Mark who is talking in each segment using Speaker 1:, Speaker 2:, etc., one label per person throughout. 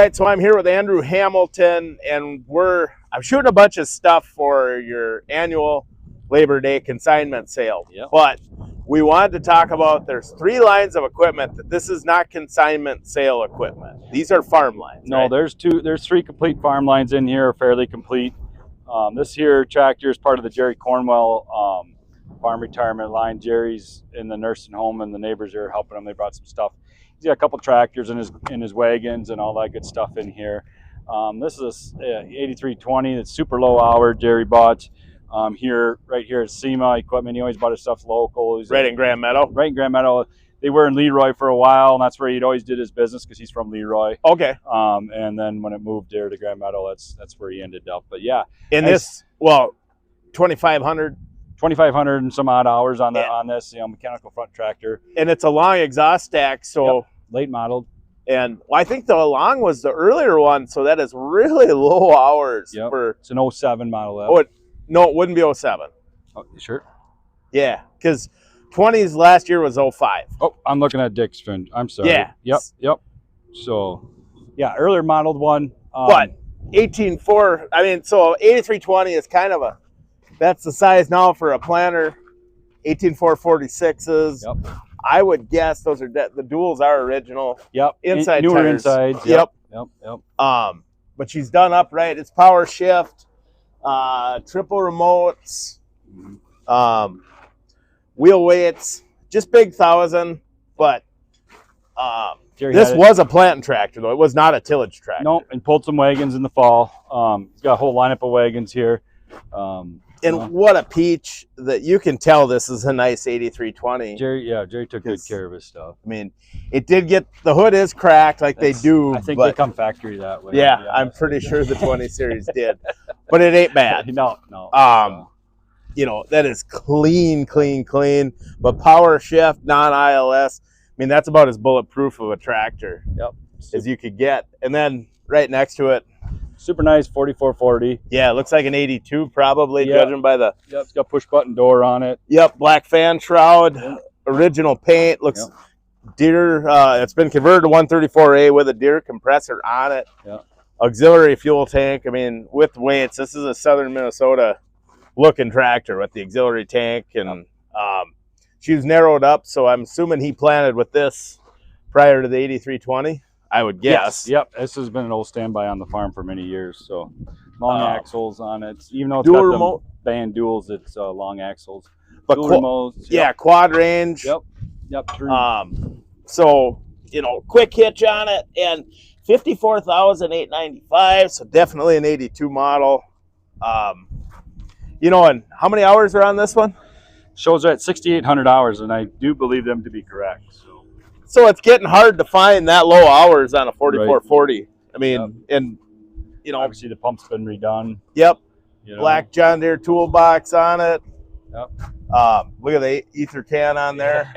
Speaker 1: right, so I'm here with Andrew Hamilton, and I'm shooting a bunch of stuff for your annual Labor Day consignment sale.
Speaker 2: Yep.
Speaker 1: But we wanted to talk about, there's 3 lines of equipment that this is not consignment sale equipment. These are farm lines.
Speaker 2: No,
Speaker 1: right?
Speaker 2: there's 3 complete farm lines in here, fairly complete. This here tractor is part of the Jerry Cornwell farm retirement line. Jerry's in the nursing home, and the neighbors are helping him. They brought some stuff. He's got a couple tractors in his wagons and all that good stuff in here. This is a 8320 that's super low hour. Jerry bought right here at SEMA Equipment. He always bought his stuff local. He's
Speaker 1: Right in Grand Meadow.
Speaker 2: Right in Grand Meadow. They were in Leroy for a while, and that's where he'd always did his business because he's from Leroy.
Speaker 1: Okay.
Speaker 2: And then when it moved there to Grand Meadow, that's where he ended up. But yeah,
Speaker 1: In this, well, 2,500.
Speaker 2: 2,500 and some odd hours on this, mechanical front tractor.
Speaker 1: And it's a long exhaust stack, so.
Speaker 2: Yep. Late modeled.
Speaker 1: And I think the long was the earlier one, so that is really low hours.
Speaker 2: Yep.
Speaker 1: For.
Speaker 2: It's an 07 model.
Speaker 1: Oh, no, it wouldn't be 07.
Speaker 2: Oh, sure.
Speaker 1: Yeah, because 20s last year was 05.
Speaker 2: Oh, I'm looking at Dick's fin. I'm sorry.
Speaker 1: Yeah.
Speaker 2: Yep. So, yeah, earlier modeled one.
Speaker 1: But 18.4, I mean, so 8320 is kind of that's the size now for a planter. 18.4 46s.
Speaker 2: Yep.
Speaker 1: I would guess those are the duals are original.
Speaker 2: Yep.
Speaker 1: Inside
Speaker 2: newer
Speaker 1: tires.
Speaker 2: insides.
Speaker 1: Yep.
Speaker 2: Yep.
Speaker 1: But she's done upright. It's power shift, triple remotes, wheel weights, just big 1,000. But this was a planting tractor, though. It was not a tillage tractor.
Speaker 2: Nope. And pulled some wagons in the fall. He's got a whole lineup of wagons here.
Speaker 1: And what a peach that you can tell this is a nice 8320.
Speaker 2: Jerry took good care of his stuff.
Speaker 1: I mean, it did get, the hood is cracked like they do.
Speaker 2: I think they come factory that way.
Speaker 1: Yeah, I'm pretty sure the 20 series did. But it ain't bad.
Speaker 2: No.
Speaker 1: That is clean. But power shift, non-ILS. I mean, that's about as bulletproof of a tractor as you could get. And then right next to it,
Speaker 2: super nice 4440.
Speaker 1: Yeah, it looks like an 82 probably, judging by the.
Speaker 2: Yep, it's got push button door on it.
Speaker 1: Yep, black fan shroud, original paint. Looks Deere. It's been converted to 134A with a Deere compressor on it.
Speaker 2: Yeah.
Speaker 1: Auxiliary fuel tank. I mean, with weights, this is a Southern Minnesota looking tractor with the auxiliary tank, and she was narrowed up. So I'm assuming he planted with this prior to the 8320. I would guess.
Speaker 2: Yes. Yep. This has been an old standby on the farm for many years. So long axles on it. Even though it's
Speaker 1: dual
Speaker 2: got
Speaker 1: remote
Speaker 2: band duals, it's long axles.
Speaker 1: But
Speaker 2: dual remotes.
Speaker 1: Yeah, quad range.
Speaker 2: Yep. True.
Speaker 1: So quick hitch on it, and 54,895. So definitely an 82 model. And how many hours are on this one?
Speaker 2: Shows at 6,800 hours, and I do believe them to be correct.
Speaker 1: So it's getting hard to find that low hours on a 4440. Right. I mean, and
Speaker 2: obviously the pump's been redone.
Speaker 1: Yep. Black John Deere toolbox on it.
Speaker 2: Yep.
Speaker 1: Look at the ether can on there.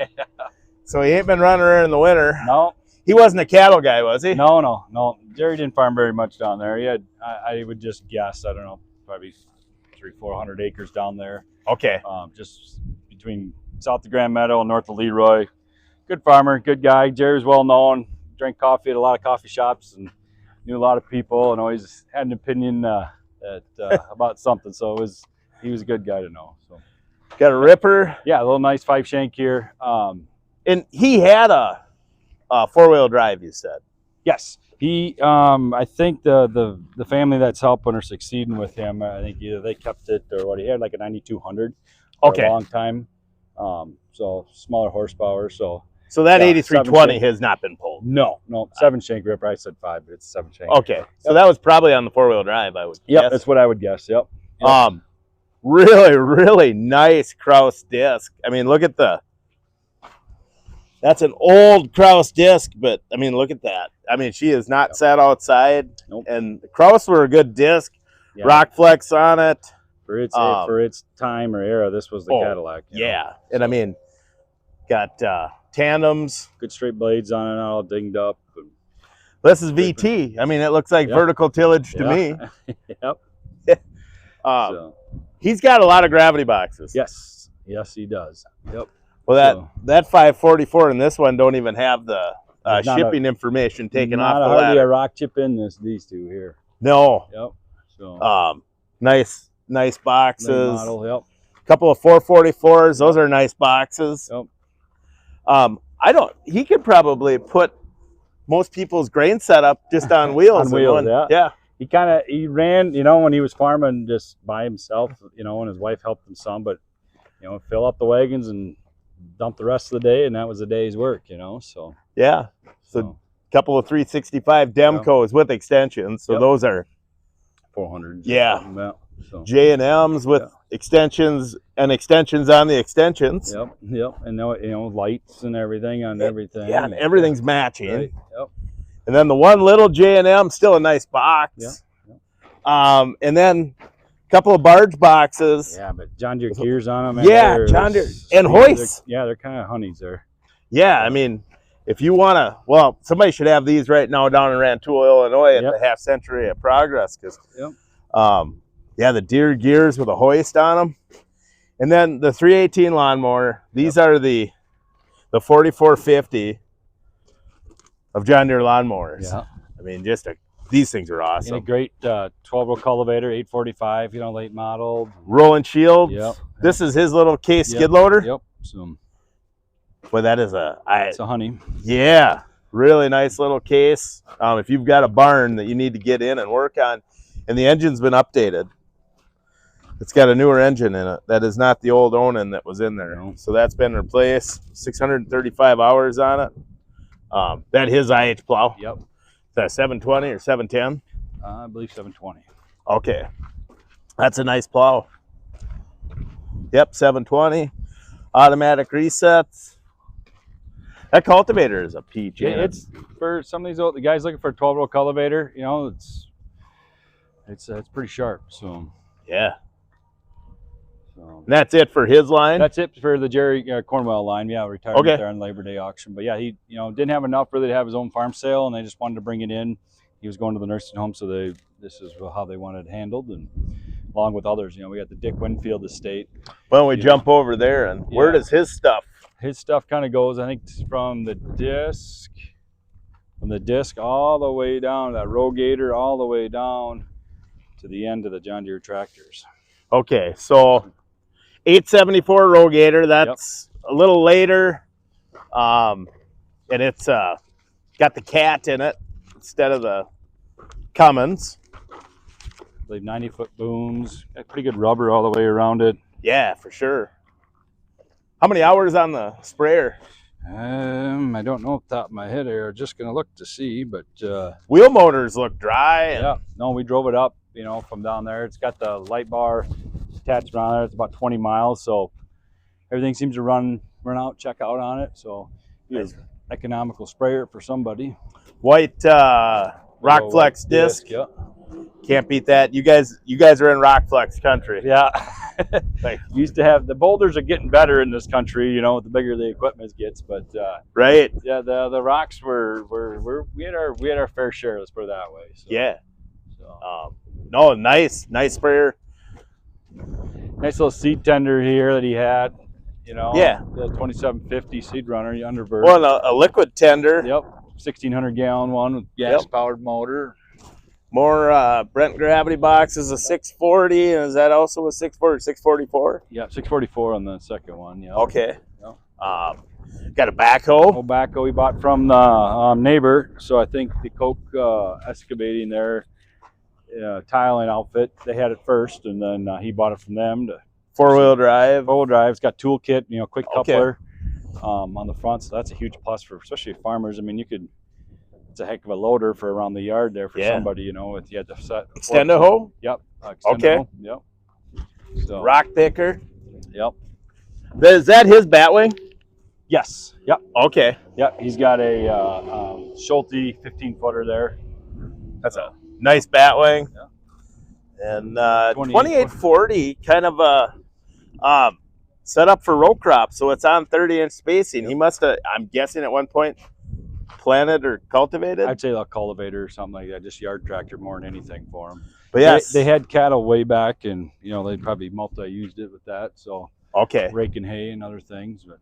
Speaker 1: So he ain't been running her in the winter.
Speaker 2: No.
Speaker 1: He wasn't a cattle guy, was he?
Speaker 2: No. Jerry didn't farm very much down there. He had, I would just guess, I don't know, probably 300-400 acres down there.
Speaker 1: Okay.
Speaker 2: Just between south of Grand Meadow and north of Leroy. Good farmer, good guy. Jerry was well known. Drank coffee at a lot of coffee shops and knew a lot of people, and always had an opinion about something. So he was a good guy to know. So
Speaker 1: got a ripper.
Speaker 2: Yeah, a little nice 5-shank here.
Speaker 1: And he had a 4-wheel drive, you said.
Speaker 2: Yes, he. I think the family that's helping or succeeding with him, I think either they kept it or what, he had like a 9200 for a long time. So smaller horsepower. So that 8320 has not been pulled. No, 7-shank ripper. I said 5, but it's 7-shank.
Speaker 1: Okay, so that was probably on the 4-wheel drive, I would guess.
Speaker 2: Yep, that's what I would guess. Yep.
Speaker 1: Really nice Kraus disc. I mean, look at that's an old Kraus disc, but I mean, look at that. I mean, she is not sat outside.
Speaker 2: Nope.
Speaker 1: And the Kraus were a good disc.
Speaker 2: Yeah.
Speaker 1: Rock flex on it.
Speaker 2: For its time or era, this was the Cadillac.
Speaker 1: And I mean, got tandems.
Speaker 2: Good straight blades on it, not all dinged up.
Speaker 1: This is VT. I mean, it looks like vertical tillage to me.
Speaker 2: Yep.
Speaker 1: He's got a lot of gravity boxes.
Speaker 2: Yes, he does. Yep.
Speaker 1: Well, that 544 and this one don't even have the shipping information taken
Speaker 2: not
Speaker 1: off the
Speaker 2: hardly a
Speaker 1: ladder.
Speaker 2: rock chip in these two here.
Speaker 1: No.
Speaker 2: Yep. So
Speaker 1: Nice
Speaker 2: late
Speaker 1: boxes.
Speaker 2: model. Yep.
Speaker 1: Couple of 444s. Those are nice boxes.
Speaker 2: Yep.
Speaker 1: He could probably put most people's grain setup just on wheels.
Speaker 2: On wheels,
Speaker 1: yeah.
Speaker 2: He ran, when he was farming just by himself, and his wife helped him some, but, fill up the wagons and dump the rest of the day, and that was a day's work, so.
Speaker 1: Yeah. So couple of 365 Demcos with extensions. So those are
Speaker 2: 400.
Speaker 1: Yeah.
Speaker 2: So.
Speaker 1: J&Ms with extensions and extensions on the extensions.
Speaker 2: Yep. And lights and everything on everything.
Speaker 1: Yeah, and everything's matching.
Speaker 2: Right. Yep.
Speaker 1: And then the one little J&M, still a nice box.
Speaker 2: Yep.
Speaker 1: And then a couple of barge boxes.
Speaker 2: Yeah, but John Deere gears on them.
Speaker 1: Yeah, John Deere. And hoists.
Speaker 2: They're kind of honeys there.
Speaker 1: Yeah, I mean, if you want to, somebody should have these right now down in Rantoul, Illinois at the Half Century of Progress. Because, the Deere gears with a hoist on them. And then the 318 lawnmower. These are the 4450 of John Deere lawnmowers.
Speaker 2: Yeah.
Speaker 1: I mean, these things are awesome.
Speaker 2: And a great 12-row cultivator, 845, late model.
Speaker 1: Rolling shields.
Speaker 2: Yep.
Speaker 1: This is his little case skid loader.
Speaker 2: Yep. So,
Speaker 1: boy, that is
Speaker 2: it's a honey.
Speaker 1: Yeah, really nice little case. If you've got a barn that you need to get in and work on, and the engine's been updated. It's got a newer engine in it. That is not the old Onan that was in there. So that's been replaced. 635 hours on it. That his IH plow.
Speaker 2: Yep.
Speaker 1: Is that 720 or 710?
Speaker 2: I believe 720.
Speaker 1: Okay. That's a nice plow. Yep, 720. Automatic resets. That cultivator is a peach.
Speaker 2: Yeah, it's for some of these the guys looking for a 12-row cultivator. It's pretty sharp. So
Speaker 1: yeah. And that's it for his line.
Speaker 2: That's it for the Jerry Cornwell line. Yeah, retired there on Labor Day auction. But yeah, he didn't have enough really to have his own farm sale, and they just wanted to bring it in. He was going to the nursing home, so this is how they wanted it handled, and along with others. We got the Dick Winfield estate.
Speaker 1: Why don't we jump over there, and where does his stuff?
Speaker 2: His stuff kind of goes, I think, from the disc all the way down, that Rogator, all the way down to the end of the John Deere tractors.
Speaker 1: Okay, so 874 Rogator, that's a little later, and it's got the cat in it instead of the Cummins.
Speaker 2: I believe 90-foot booms, got pretty good rubber all the way around it.
Speaker 1: Yeah, for sure. How many hours on the sprayer?
Speaker 2: I don't know off the top of my head here. Just gonna look to see, but
Speaker 1: wheel motors look dry.
Speaker 2: Yeah, no, we drove it up, from down there. It's got the light bar attached around there. It's about 20 miles, so everything seems to run out, check out on it. So it's economical sprayer for somebody.
Speaker 1: White Rockflex disc.
Speaker 2: Yeah.
Speaker 1: Can't beat that. You guys are in Rockflex country.
Speaker 2: Yeah. Used to have the boulders are getting better in this country, the bigger the equipment gets, but
Speaker 1: right.
Speaker 2: Yeah, the rocks we had our fair share, let's put it that way. So,
Speaker 1: yeah. No, nice sprayer.
Speaker 2: Nice little seed tender here that he had,
Speaker 1: Yeah.
Speaker 2: The 2750 seed runner, Underbird.
Speaker 1: Well, a liquid tender.
Speaker 2: Yep. 1600 gallon one with gas powered motor.
Speaker 1: More Brent gravity boxes, a 640, and is that also a 640 or 644?
Speaker 2: Yeah, 644 on the second one. Yeah.
Speaker 1: Okay. Yep. Got a backhoe.
Speaker 2: Backhoe we bought from the neighbor. So I think the Coke excavating their tiling outfit, they had it first, and then he bought it from them.
Speaker 1: Four-wheel drive.
Speaker 2: Four-wheel drive. It's got toolkit, quick coupler on the front. So that's a huge plus for especially farmers. I mean, it's a heck of a loader for around the yard there for somebody, if you had to set.
Speaker 1: Extendo hoe?
Speaker 2: Yep.
Speaker 1: Okay.
Speaker 2: Yep. So,
Speaker 1: rock picker?
Speaker 2: Yep.
Speaker 1: Is that his batwing?
Speaker 2: Yes. Yep.
Speaker 1: Okay.
Speaker 2: Yep. He's got a Schulte 15-footer there.
Speaker 1: That's a nice batwing.
Speaker 2: Yeah.
Speaker 1: And 2840, kind of a set up for row crop, so it's on 30-inch spacing. Yep. He must have, I'm guessing at one point, planted or cultivated?
Speaker 2: I'd say a cultivator or something like that, just yard tractor more than anything for them.
Speaker 1: But yes,
Speaker 2: they had cattle way back, and they probably multi-used it with that. So
Speaker 1: okay,
Speaker 2: raking hay and other things. But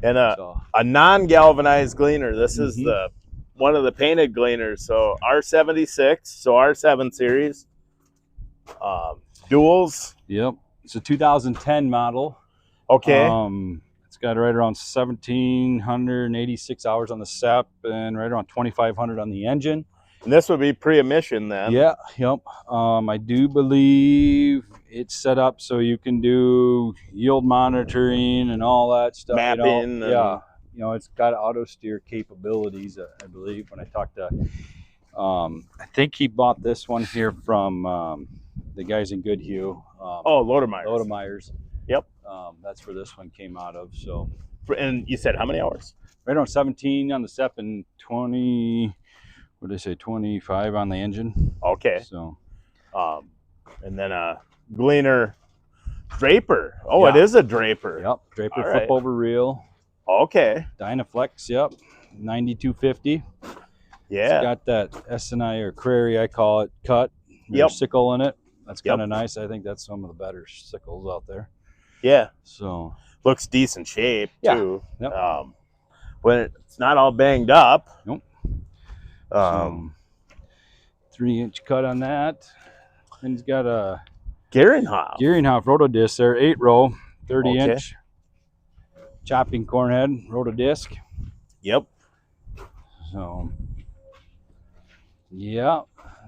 Speaker 1: And
Speaker 2: So,
Speaker 1: a non-galvanized gleaner. This is
Speaker 2: Mhm.
Speaker 1: the one of the painted gleaners. So R76, so R7 series. Duals.
Speaker 2: yep. It's a 2010 model.
Speaker 1: Okay.
Speaker 2: It's got right around 1,786 hours on the SEP and right around 2,500 on the engine.
Speaker 1: And this would be pre-emission then.
Speaker 2: Yeah, yep. I do believe it's set up so you can do yield monitoring and all that stuff.
Speaker 1: Mapping.
Speaker 2: Yeah, it's got auto steer capabilities. I believe when I talked to, I think he bought this one here from the guys in Goodhue.
Speaker 1: Oh, Lodermeyers.
Speaker 2: Lodermeyers.
Speaker 1: Yep.
Speaker 2: That's where this one came out of. So,
Speaker 1: And you said how many hours?
Speaker 2: right around 17 on the SEP and 20. What did I say? 25 on the engine.
Speaker 1: Okay.
Speaker 2: So,
Speaker 1: and then a gleaner Draper. Oh,
Speaker 2: Yeah.
Speaker 1: it is a Draper.
Speaker 2: yep. Draper
Speaker 1: All
Speaker 2: flip
Speaker 1: right.
Speaker 2: over reel.
Speaker 1: Okay.
Speaker 2: Dynaflex. Yep. 9250.
Speaker 1: Yeah.
Speaker 2: It's got that S&I or Prairie, I call it, cut. There's
Speaker 1: Yep.
Speaker 2: sickle in it. That's
Speaker 1: Yep.
Speaker 2: kind of nice. I think that's some of the better sickles out there.
Speaker 1: Yeah.
Speaker 2: So,
Speaker 1: Looks decent shape
Speaker 2: Yeah.
Speaker 1: too.
Speaker 2: Yep.
Speaker 1: When it's not all banged up.
Speaker 2: Nope.
Speaker 1: Um,
Speaker 2: 3-inch cut on that. And he's got a
Speaker 1: Gearinghoff.
Speaker 2: Gearinghoff rotodisc there, 8-row, 30
Speaker 1: Okay.
Speaker 2: inch chopping cornhead rotodisc.
Speaker 1: Yep.
Speaker 2: So, yeah,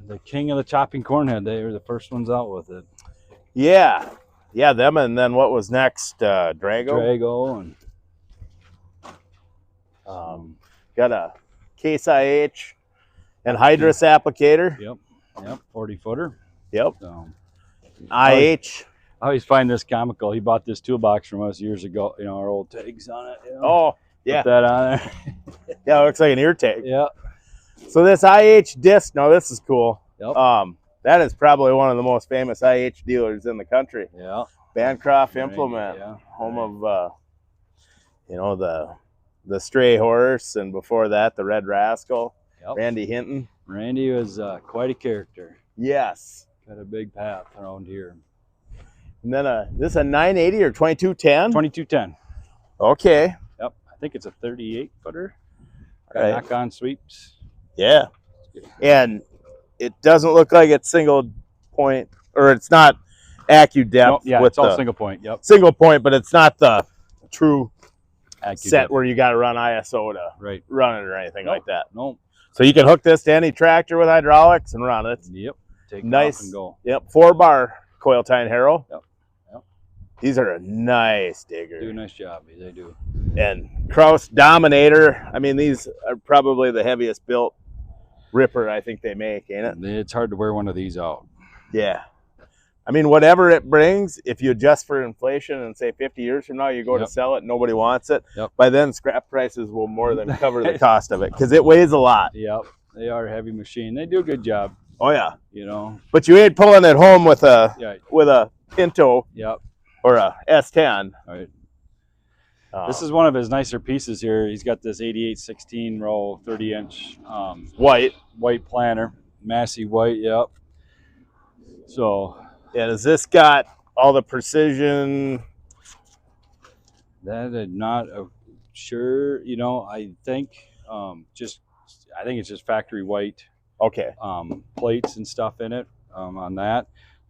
Speaker 2: the king of the chopping cornhead. They were the first ones out with it.
Speaker 1: Yeah. Yeah, them, and then what was next? Drago.
Speaker 2: Drago and
Speaker 1: Got a Case IH and Hydrus applicator.
Speaker 2: yep, 40-footer.
Speaker 1: Yep.
Speaker 2: So,
Speaker 1: IH.
Speaker 2: I always find this comical. He bought this toolbox from us years ago. Our old tags on it.
Speaker 1: Oh, yeah.
Speaker 2: Put that on there.
Speaker 1: Yeah, it looks like an ear tag.
Speaker 2: Yeah.
Speaker 1: So this IH disc, no, this is cool.
Speaker 2: Yep.
Speaker 1: That is probably one of the most famous IH dealers in the country.
Speaker 2: Yeah.
Speaker 1: Bancroft
Speaker 2: Right,
Speaker 1: Implement,
Speaker 2: yeah.
Speaker 1: home of the Stray Horse, and before that the Red Rascal.
Speaker 2: Yep.
Speaker 1: Randy Hinton.
Speaker 2: Randy was quite a character.
Speaker 1: Yes.
Speaker 2: Got a big path around here.
Speaker 1: And then this is a 980 or 2210.
Speaker 2: 2210.
Speaker 1: Okay.
Speaker 2: Yep. I think it's a 38-footer.
Speaker 1: Right.
Speaker 2: Knock-on sweeps.
Speaker 1: Yeah. And it doesn't look like it's single point, or it's not AccuDepth
Speaker 2: Nope, yeah,
Speaker 1: with
Speaker 2: it's all
Speaker 1: the
Speaker 2: single point. Yep.
Speaker 1: single point, but it's not the true
Speaker 2: AccuDepth.
Speaker 1: set where you got to run ISO to
Speaker 2: Right.
Speaker 1: run it or anything
Speaker 2: Nope.
Speaker 1: like that.
Speaker 2: Nope.
Speaker 1: So you can hook this to any tractor with hydraulics and run it.
Speaker 2: Yep. Take
Speaker 1: Nice.
Speaker 2: it off and go.
Speaker 1: Yep, 4-bar coil tie and harrow.
Speaker 2: Yep. Yep.
Speaker 1: These are a nice digger.
Speaker 2: Do a nice job. They do.
Speaker 1: And Kraus Dominator. I mean, these are probably the heaviest built ripper I think they make, ain't it?
Speaker 2: It's hard to wear one of these out.
Speaker 1: Yeah. I mean, whatever it brings, if you adjust for inflation and say 50 years from now you go to
Speaker 2: Yep.
Speaker 1: sell it, nobody wants it.
Speaker 2: Yep.
Speaker 1: By then, scrap prices will more than cover the cost of it because it weighs a lot.
Speaker 2: Yep. They are a heavy machine. They do a good job.
Speaker 1: Oh yeah. But you ain't pulling it home with a Pinto
Speaker 2: Yep.
Speaker 1: or a S10.
Speaker 2: All right. This is one of his nicer pieces here. He's got this 88/16 roll, 30-inch white planter, massy white. Yep. So.
Speaker 1: And has this got all the precision?
Speaker 2: That I'm not sure. I think I think it's just factory white.
Speaker 1: Okay.
Speaker 2: Plates and stuff in it. On that,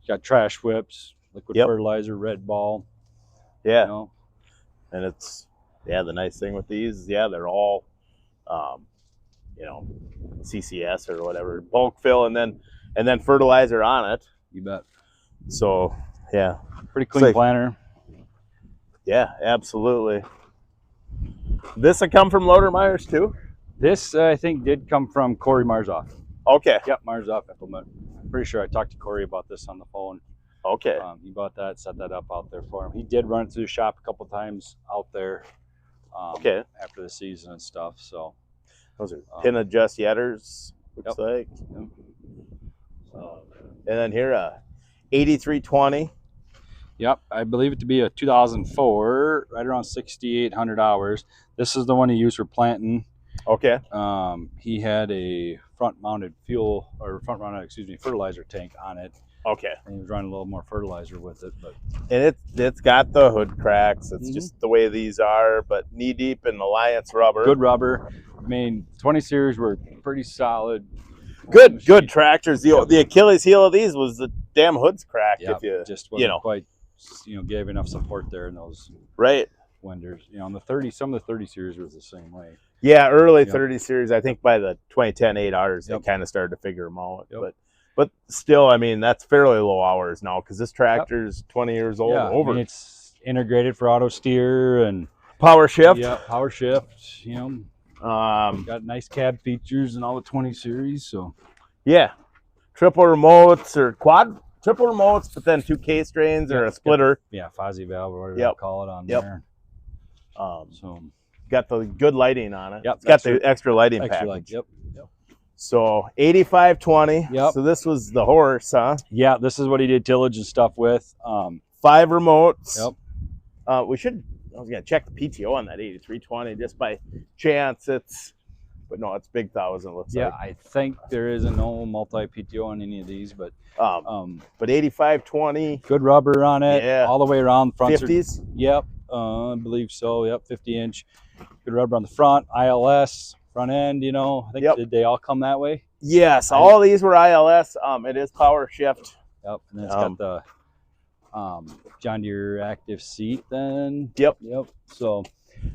Speaker 2: got trash whips, liquid fertilizer, red ball.
Speaker 1: Yeah. And it's the nice thing with these, they're all CCS or whatever, bulk fill, and then fertilizer on it.
Speaker 2: You bet.
Speaker 1: So
Speaker 2: pretty clean planter.
Speaker 1: Yeah, absolutely. This will come from Lodermeyers too?
Speaker 2: This I think did come from Corey Marzoff.
Speaker 1: Okay.
Speaker 2: Yep, Marzoff Implement. I'm pretty sure I talked to Corey about this on the phone.
Speaker 1: Okay.
Speaker 2: He bought that, set that up out there for him. He did run it through the shop a couple times out there. After the season and stuff. So
Speaker 1: those are pin adjust yetters, looks like.
Speaker 2: Yep.
Speaker 1: And then here 8320.
Speaker 2: Yep, I believe it to be a 2004, right around 6,800 hours. This is the one he used for planting.
Speaker 1: Okay.
Speaker 2: He had a front-mounted fuel or front-mounted, fertilizer tank on it.
Speaker 1: Okay.
Speaker 2: And he was running a little more fertilizer with it, but
Speaker 1: And it's got the hood cracks. It's just the way these are, but knee deep in Alliance rubber.
Speaker 2: good rubber. I mean, 20 series were pretty solid.
Speaker 1: Good tractors. The Achilles heel of these was the damn hood's cracked.
Speaker 2: Yeah,
Speaker 1: if you
Speaker 2: just wasn't quite, gave enough support there in those winders. On the 30, some of the 30 series was the same way.
Speaker 1: Yeah, early 30 series. I think by the 2010 8Rs, they kind of started to figure them out. But still, I mean, that's fairly low hours now because this tractor's 20 years old.
Speaker 2: I mean, it's integrated for auto steer and
Speaker 1: power shift.
Speaker 2: Yeah, power shift. Got nice cab features in all the 20 series. So
Speaker 1: yeah, triple remotes or triple remotes, but then 2 case drains or a splitter.
Speaker 2: Fozzie valve or whatever you call it on there.
Speaker 1: So got the good lighting on it.
Speaker 2: It's
Speaker 1: got the extra lighting package.
Speaker 2: Yep.
Speaker 1: So 8520.
Speaker 2: Yep.
Speaker 1: So this was the horse, huh?
Speaker 2: Yeah, this is what he did tillage and stuff with.
Speaker 1: 5 remotes.
Speaker 2: Yep.
Speaker 1: I was gonna check the PTO on that 8320 just by chance. But no, it's big thousand. Looks like.
Speaker 2: I think there is no multi PTO on any of these, but
Speaker 1: 8520.
Speaker 2: Good rubber on it.
Speaker 1: Yeah.
Speaker 2: All the way around. Front
Speaker 1: 50s.
Speaker 2: Yep. I believe so. Yep. 50-inch. Good rubber on the front. ILS. Front end, I think did they all come that way?
Speaker 1: Yes, all these were ILS. It is power shift.
Speaker 2: Yep, and then it's got the John Deere active seat then.
Speaker 1: Yep.
Speaker 2: So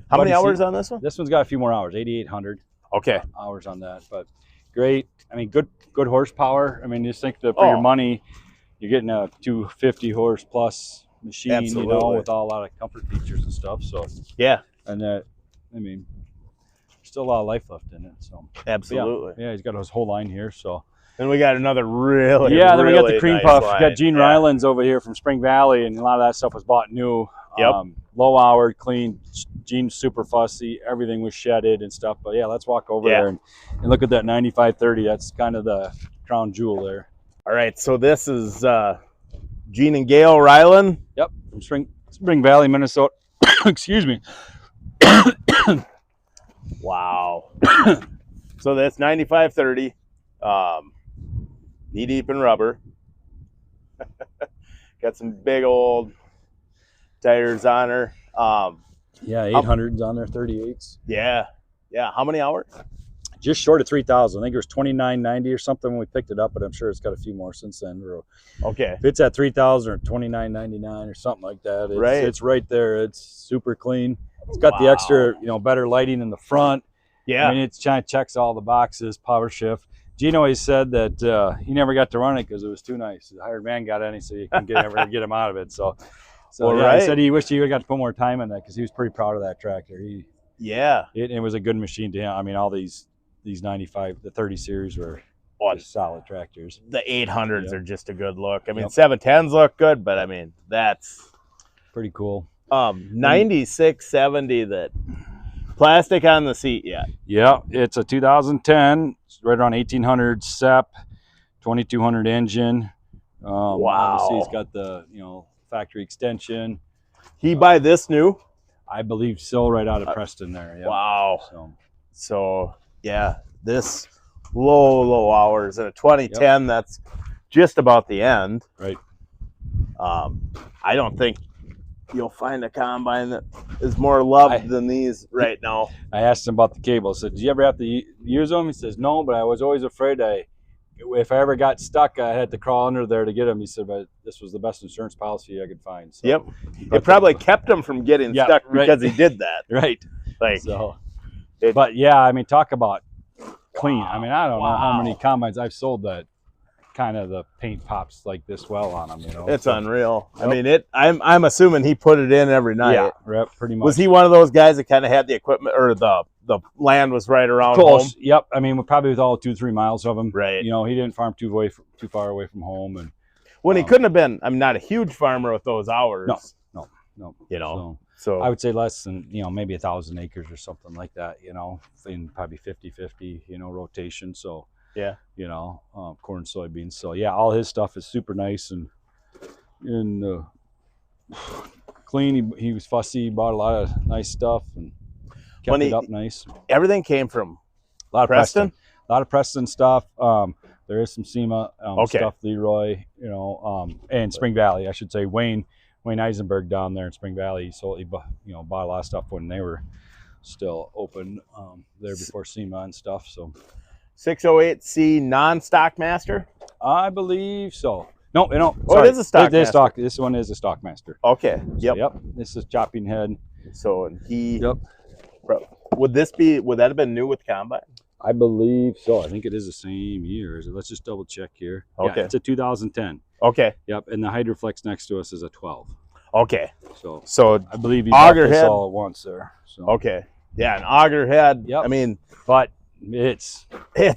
Speaker 1: how many hours on this one?
Speaker 2: This one's got a few more hours, 8,800 hours on that. But great. I mean, good horsepower. I mean, just think that for your money, you're getting a 250 horse plus machine, with a lot of comfort features and stuff. So
Speaker 1: yeah.
Speaker 2: And I mean, still a lot of life left in it. So
Speaker 1: absolutely.
Speaker 2: Yeah, he's got his whole line here. So
Speaker 1: and we got another really
Speaker 2: then we got the cream
Speaker 1: nice
Speaker 2: puff.
Speaker 1: line.
Speaker 2: We got Gene Ryland's over here from Spring Valley, and a lot of that stuff was bought new. Low hour, clean. Gene's super fussy. Everything was shedded and stuff. But yeah, let's walk over there and look at that 9530. That's kind of the crown jewel there.
Speaker 1: All right, so this is Gene and Gail Ryland.
Speaker 2: Yep, from Spring Valley, Minnesota. Excuse me.
Speaker 1: Wow. So that's 9530. Knee deep in rubber. Got some big old tires on her.
Speaker 2: 800s on there, 38s.
Speaker 1: Yeah. How many hours?
Speaker 2: Just short of 3,000. I think it was 2990 or something when we picked it up, but I'm sure it's got a few more since then.
Speaker 1: Okay.
Speaker 2: If it's at 3,000 or 2999 or something like that, it's right there. It's super clean. It's got the extra, better lighting in the front.
Speaker 1: Yeah.
Speaker 2: I mean, it kind of checks all the boxes. Power shift. Gene always said that he never got to run it because it was too nice. The hired man got in, so you couldn't get him out of it. So he said he wished he would have got to put more time in that because he was pretty proud of that tractor. It was a good machine to him. I mean, all these 95, the 30 series were just solid tractors.
Speaker 1: The 800s are just a good look. I mean, 710s look good, but I mean, that's
Speaker 2: pretty cool.
Speaker 1: 9670 that plastic on the seat yet.
Speaker 2: Yeah, it's a 2010. It's right around 1800 SEP, 2200 engine.
Speaker 1: Wow.
Speaker 2: Obviously, it's got the factory extension.
Speaker 1: He buy this new?
Speaker 2: I believe so, right out of Preston there. Yeah.
Speaker 1: Wow. So yeah, this low hours in a 2010. That's just about the end.
Speaker 2: Right.
Speaker 1: I don't think you'll find a combine that is more loved than these right now.
Speaker 2: I asked him about the cable. I said, "Did you ever have to use them?" He says, "No, but I was always afraid if I ever got stuck, I had to crawl under there to get them." He said, "But this was the best insurance policy I could find." So,
Speaker 1: it probably kept him from getting stuck because he did that.
Speaker 2: Right.
Speaker 1: So,
Speaker 2: but yeah, I mean, talk about clean. I mean, I don't know how many combines I've sold that kind of the paint pops like this well on them.
Speaker 1: It's unreal. I mean, I'm assuming he put it in every night.
Speaker 2: Yeah, pretty much.
Speaker 1: Was he one of those guys that kind of had the equipment or the land was right around home?
Speaker 2: Yep. I mean, probably with all 2-3 miles of him.
Speaker 1: Right.
Speaker 2: He didn't farm too far away from home, and
Speaker 1: when he couldn't have been. I'm not a huge farmer with those hours.
Speaker 2: No.
Speaker 1: So
Speaker 2: I would say less than maybe 1,000 acres or something like that. In probably 50-50 rotation. So.
Speaker 1: Yeah.
Speaker 2: Corn, soybeans. So yeah, all his stuff is super nice and clean. He was fussy. He bought a lot of nice stuff and kept it up nice.
Speaker 1: Everything came from
Speaker 2: a lot of
Speaker 1: Preston.
Speaker 2: a lot of Preston stuff. There is some SEMA
Speaker 1: Okay.
Speaker 2: stuff, Leroy, you know, and Spring Valley, I should say. Wayne Eisenberg down there in Spring Valley, he bought a lot of stuff when they were still open there before SEMA and stuff. So
Speaker 1: 608C non-stock master.
Speaker 2: I believe so. No,
Speaker 1: Oh, it is a stock master.
Speaker 2: stock. This one is a stock master.
Speaker 1: Okay.
Speaker 2: So, yep. This is chopping head.
Speaker 1: So and he.
Speaker 2: Yep.
Speaker 1: Bro, would that have been new with combine?
Speaker 2: I believe so. I think it is the same year. Let's just double check here.
Speaker 1: Okay.
Speaker 2: Yeah, it's a 2010.
Speaker 1: Okay.
Speaker 2: Yep. And the Hydroflex next to us is a 12.
Speaker 1: Okay.
Speaker 2: So I believe you bought this
Speaker 1: head
Speaker 2: all at once there. So.
Speaker 1: Okay. Yeah, an auger head.
Speaker 2: Yep.
Speaker 1: I mean,
Speaker 2: but it's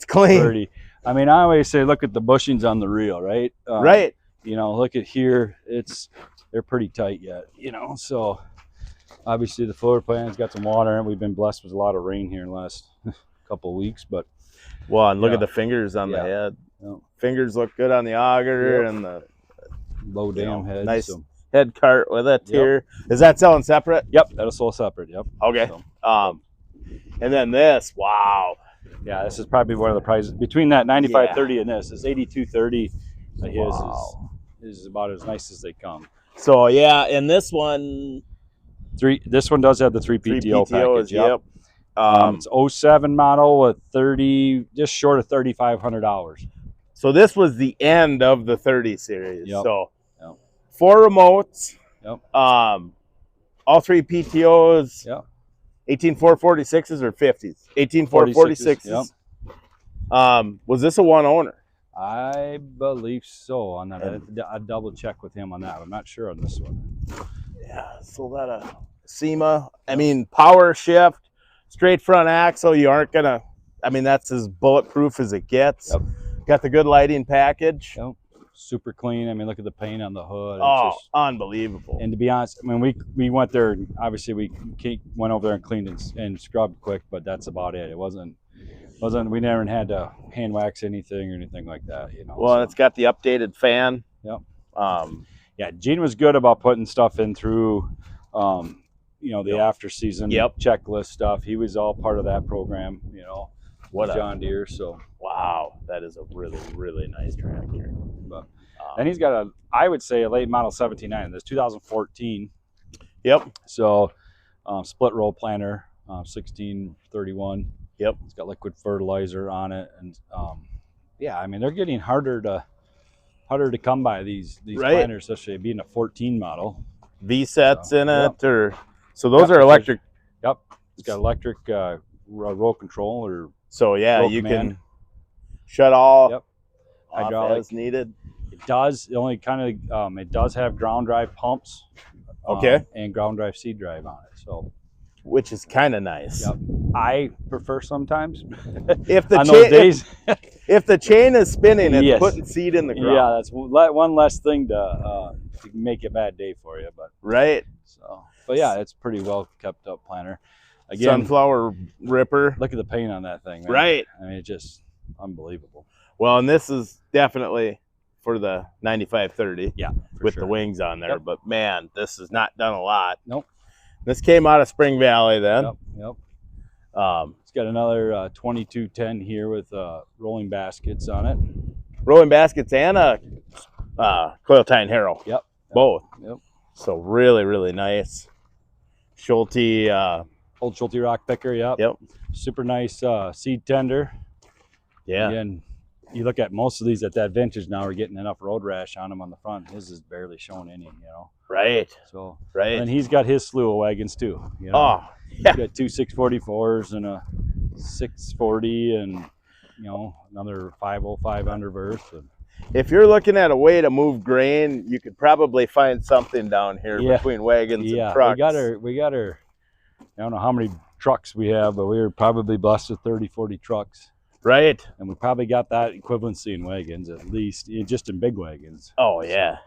Speaker 1: clean.
Speaker 2: Dirty. I mean, I always say, look at the bushings on the reel, right?
Speaker 1: Right.
Speaker 2: You know, look at here. They're pretty tight yet. You know, so obviously the floor plan's got some water in it. We've been blessed with a lot of rain here in the last couple of weeks, but
Speaker 1: and look at the fingers on the head.
Speaker 2: Yep.
Speaker 1: Fingers look good on the auger and the
Speaker 2: low dam head.
Speaker 1: Nice head cart with it here.
Speaker 2: Yep.
Speaker 1: Is that selling separate?
Speaker 2: Yep, that'll sell separate. Yep.
Speaker 1: Okay. So, and then this, wow.
Speaker 2: Yeah, this is probably one of the prices between that 95.30 and this. Is 82.30. His is about as nice as they come.
Speaker 1: So yeah, and this one,
Speaker 2: this one does have the 3 PTO package.
Speaker 1: Yep.
Speaker 2: It's 07 model with just short of $3,500.
Speaker 1: So this was the end of the 30 series.
Speaker 2: Yep.
Speaker 1: So 4 remotes.
Speaker 2: Yep.
Speaker 1: All 3 PTOs.
Speaker 2: Yep.
Speaker 1: 18446s or 50s? 18446s.
Speaker 2: Yep.
Speaker 1: Was this a one owner?
Speaker 2: I believe so on that. I double check with him on that. I'm not sure on this one.
Speaker 1: Yeah, so that a SEMA. I mean, power shift, straight front axle. You aren't gonna. I mean, that's as bulletproof as it gets.
Speaker 2: Yep.
Speaker 1: Got the good lighting package.
Speaker 2: Yep. Super clean. I mean, look at the paint on the hood.
Speaker 1: Oh, just unbelievable.
Speaker 2: And to be honest, I mean, we went there. Obviously, we went over there and cleaned and scrubbed quick, but that's about it. It wasn't. We never had to hand wax anything or anything like that. You know.
Speaker 1: Well, so. It's got the updated fan.
Speaker 2: Yep.
Speaker 1: Yeah,
Speaker 2: Gene was good about putting stuff in through, the after season checklist stuff. He was all part of that program. You know, John Deere. So
Speaker 1: wow, that is a really, really nice tractor.
Speaker 2: But then he's got I would say a late model 79. This 2014.
Speaker 1: Yep.
Speaker 2: So split roll planter, 1631.
Speaker 1: Yep.
Speaker 2: It's got liquid fertilizer on it, and I mean they're getting harder to come by these planters, especially being a 14 model.
Speaker 1: V sets in it, so those are electric.
Speaker 2: Yep. It's got electric roll control, or
Speaker 1: so you can shut all off
Speaker 2: hydraulic
Speaker 1: as needed.
Speaker 2: It does. It only kind of it does have ground drive pumps. And ground drive seed drive on it. So.
Speaker 1: Which is kind of nice.
Speaker 2: Yep. I prefer sometimes.
Speaker 1: If the
Speaker 2: on those days,
Speaker 1: if the chain is spinning, it's putting seed in the ground.
Speaker 2: Yeah, that's one less thing to make a bad day for you. But but yeah, it's pretty well kept up planter. Again,
Speaker 1: sunflower ripper.
Speaker 2: Look at the paint on that thing. Man.
Speaker 1: Right.
Speaker 2: I mean, it's just unbelievable.
Speaker 1: Well, and this is definitely for the 9530.
Speaker 2: Yeah,
Speaker 1: with the wings on there. Yep. But man, this has not done a lot.
Speaker 2: Nope.
Speaker 1: This came out of Spring Valley then.
Speaker 2: Yep. It's got another 2210 here with rolling baskets on it.
Speaker 1: Rolling baskets and a coil tying harrow.
Speaker 2: Yep.
Speaker 1: Both.
Speaker 2: Yep.
Speaker 1: So really, really nice. Schulte.
Speaker 2: Old Schulte rock picker. Yep. Super nice seed tender.
Speaker 1: Yeah.
Speaker 2: Again, you look at most of these at that vintage now, we're getting enough road rash on them on the front. His is barely showing any,
Speaker 1: Right.
Speaker 2: So
Speaker 1: and
Speaker 2: he's got his slew of wagons too.
Speaker 1: Oh, yeah.
Speaker 2: He's got 2 644s and a 640 and another 505 underverse. And
Speaker 1: if you're looking at a way to move grain, you could probably find something down here between wagons and trucks.
Speaker 2: We got her. I don't know how many trucks we have, but we were probably blessed with 30, 40 trucks.
Speaker 1: Right.
Speaker 2: And we probably got that equivalency in wagons, at least, just in big wagons.
Speaker 1: Oh, yeah.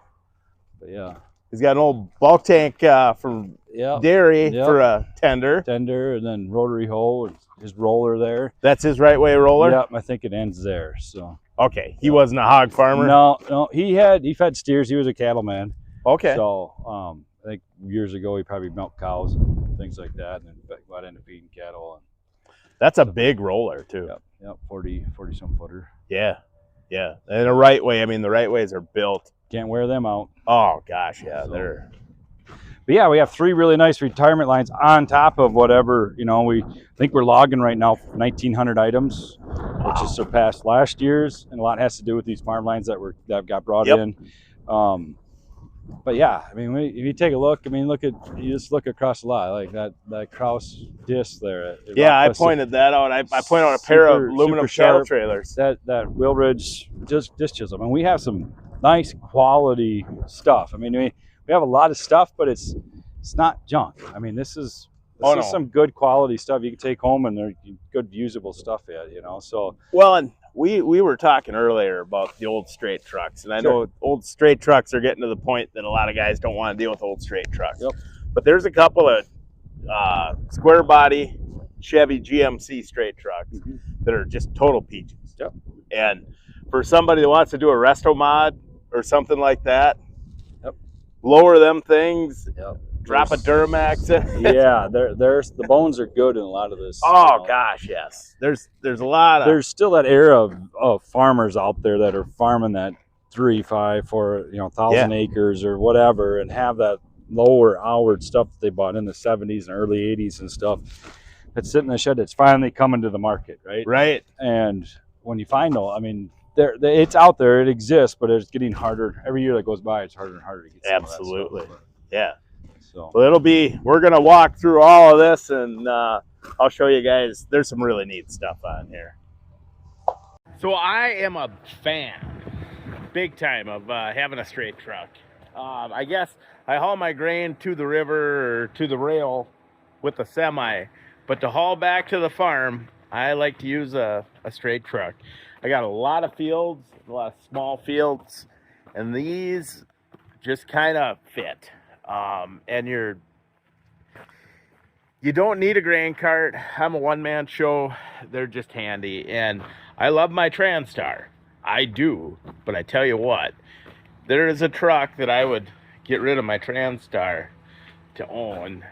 Speaker 2: But yeah.
Speaker 1: He's got an old bulk tank from dairy for a tender.
Speaker 2: Tender, and then rotary hoe, and his roller there.
Speaker 1: That's his right way roller?
Speaker 2: Yep, I think it ends there. So.
Speaker 1: Okay. He wasn't a hog farmer?
Speaker 2: No. He fed steers. He was a cattleman.
Speaker 1: Okay.
Speaker 2: So I think years ago he probably milked cows and things like that, and then got into feeding cattle.
Speaker 1: That's a big roller too.
Speaker 2: Yep. Yep, 40 some footer.
Speaker 1: Yeah, yeah. And the right way, I mean, the right ways are built.
Speaker 2: Can't wear them out.
Speaker 1: Oh gosh, yeah,
Speaker 2: So,
Speaker 1: they're.
Speaker 2: but yeah, we have 3 really nice retirement lines on top of whatever, you know, we think we're logging right now 1,900 items, which has surpassed last year's, and a lot has to do with these farm lines that got brought in. But yeah, I mean, if you take a look, I mean, you just look across the lot, like that Kraus disc there.
Speaker 1: Yeah, I pointed that out. I pointed out a pair of aluminum cattle trailers.
Speaker 2: That Wilridge disc chisel. I mean, we have some nice quality stuff. I mean, we have a lot of stuff, but it's not junk. I mean, this is some good quality stuff you can take home, and they're good usable stuff yet, you know. So
Speaker 1: well, and we were talking earlier about the old straight trucks, and I know old straight trucks are getting to the point that a lot of guys don't want to deal with old straight trucks.
Speaker 2: Yep.
Speaker 1: But there's a couple of square body Chevy GMC straight trucks that are just total peaches.
Speaker 2: Yep.
Speaker 1: And for somebody that wants to do a resto mod or something like that, lower them things. Drop a Duramax in.
Speaker 2: Yeah, there's the bones are good in a lot of this.
Speaker 1: Oh gosh, yes. There's a lot of.
Speaker 2: There's still that era of farmers out there that are farming that 3, 5, 4, 1,000 acres or whatever, and have that lower houred stuff that they bought in the 70s and early 80s and stuff. That's sitting in the shed. That's finally coming to the market, right?
Speaker 1: Right.
Speaker 2: And when you find them, I mean, it's out there. It exists, but it's getting harder every year that goes by. It's harder and harder to get.
Speaker 1: Absolutely. Yeah.
Speaker 2: So
Speaker 1: we're going to walk through all of this, and I'll show you guys. There's some really neat stuff on here. So I am a fan, big time, of having a straight truck. I guess I haul my grain to the river or to the rail with a semi, but to haul back to the farm, I like to use a straight truck. I got a lot of fields, a lot of small fields, and these just kind of fit. And you don't need a grain cart. I'm a one-man show. They're just handy. And I love my Transtar. I do. But I tell you what, there is a truck that I would get rid of my Transtar to own.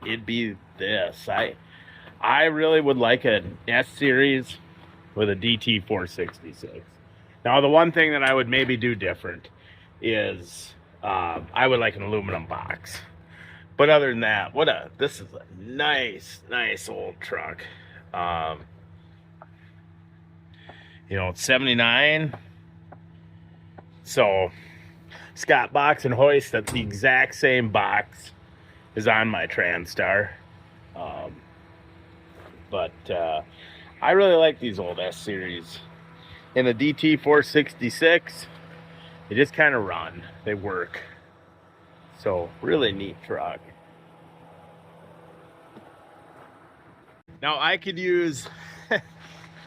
Speaker 1: It'd be this. I really would like an S-Series with a DT 466. Now, the one thing that I would maybe do different is I would like an aluminum box. But other than that, this is a nice old truck. It's 79. So Scott Box and Hoist, that's the exact same box is on my Transtar. But I really like these old S-Series. In a DT 466, they just kind of run. They work. So, really neat truck. Now, I could use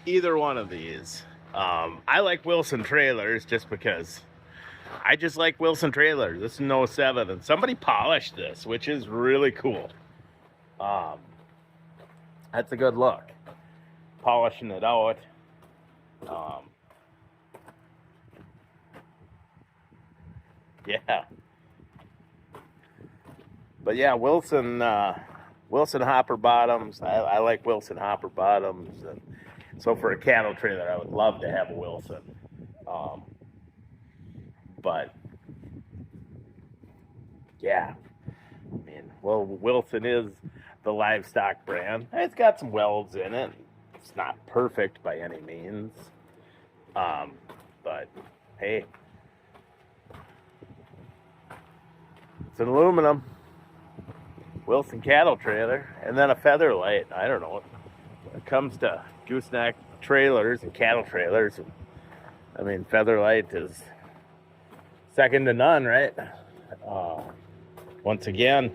Speaker 1: either one of these. I like Wilson trailers just because I just like Wilson trailers. This is an 07, and somebody polished this, which is really cool. That's a good look. Polishing it out. Yeah. But yeah, Wilson hopper bottoms. I like Wilson hopper bottoms, and so for a cattle trailer, I would love to have a Wilson. But yeah, I mean, well, Wilson is the livestock brand. It's got some welds in it. It's not perfect by any means, but hey. It's an aluminum Wilson cattle trailer, and then a Featherlight. I don't know. When it comes to gooseneck trailers and cattle trailers, I mean, Featherlight is second to none, right? Once again,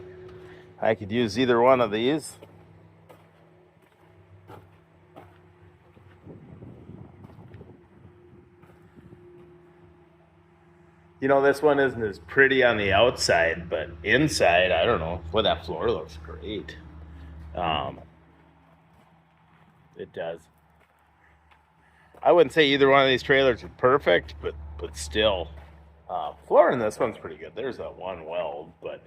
Speaker 1: I could use either one of these. This one isn't as pretty on the outside, but inside, I don't know. Well, that floor looks great. It does. I wouldn't say either one of these trailers are perfect, but still. Floor in this one's pretty good. There's that one weld, but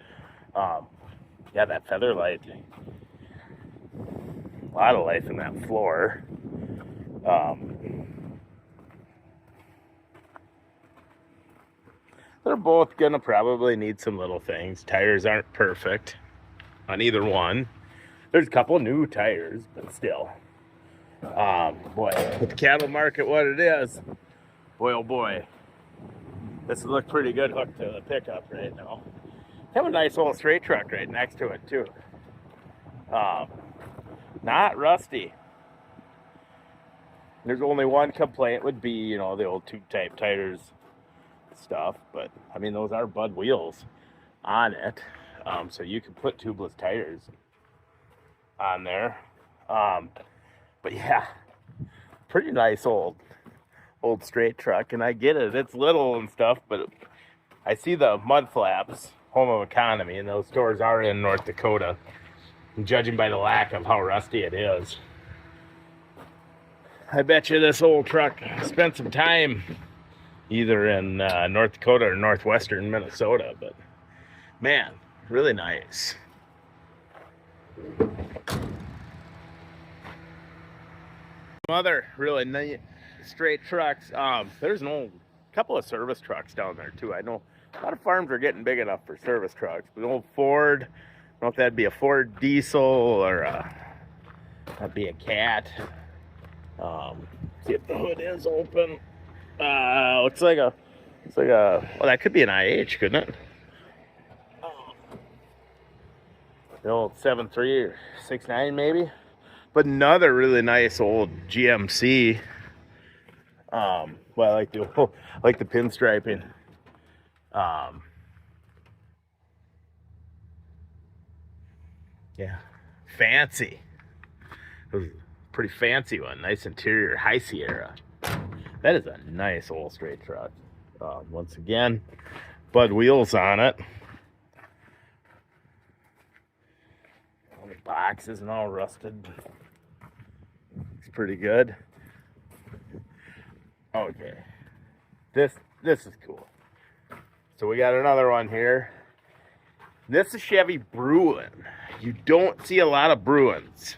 Speaker 1: yeah, that Featherlight. A lot of life in that floor. They're both gonna probably need some little things. Tires aren't perfect on either one. There's a couple new tires, but still. Boy, with the cattle market what it is, boy oh boy, this would look pretty good hooked to the pickup right now. Have a nice old straight truck right next to it too. Not rusty. There's only one complaint would be, you know, the old tube type tires stuff, but I mean those are Bud wheels on it, so you can put tubeless tires on there. But yeah, pretty nice old straight truck, and I get it, it's little and stuff, but I see the mud flaps, home of economy, and those stores are in North Dakota, and judging by the lack of how rusty it is, I bet you this old truck spent some time either in North Dakota or northwestern Minnesota, but man, really nice. Other really nice straight trucks. There's an old couple of service trucks down there too. I know a lot of farms are getting big enough for service trucks, but old Ford, I don't know if that'd be a Ford diesel or that'd be a Cat. See if the hood is open. Looks like a, well, that could be an IH, couldn't it? The old 7.3 or 6.9 maybe. But another really nice old GMC. Well, I like the pinstriping. Yeah, fancy. It was a pretty fancy one. Nice interior, High Sierra. That is a nice old straight truck. Once again, Bud wheels on it. All the box isn't all rusted. It's pretty good. Okay, this is cool. So we got another one here. This is Chevy Bruin. You don't see a lot of Bruins.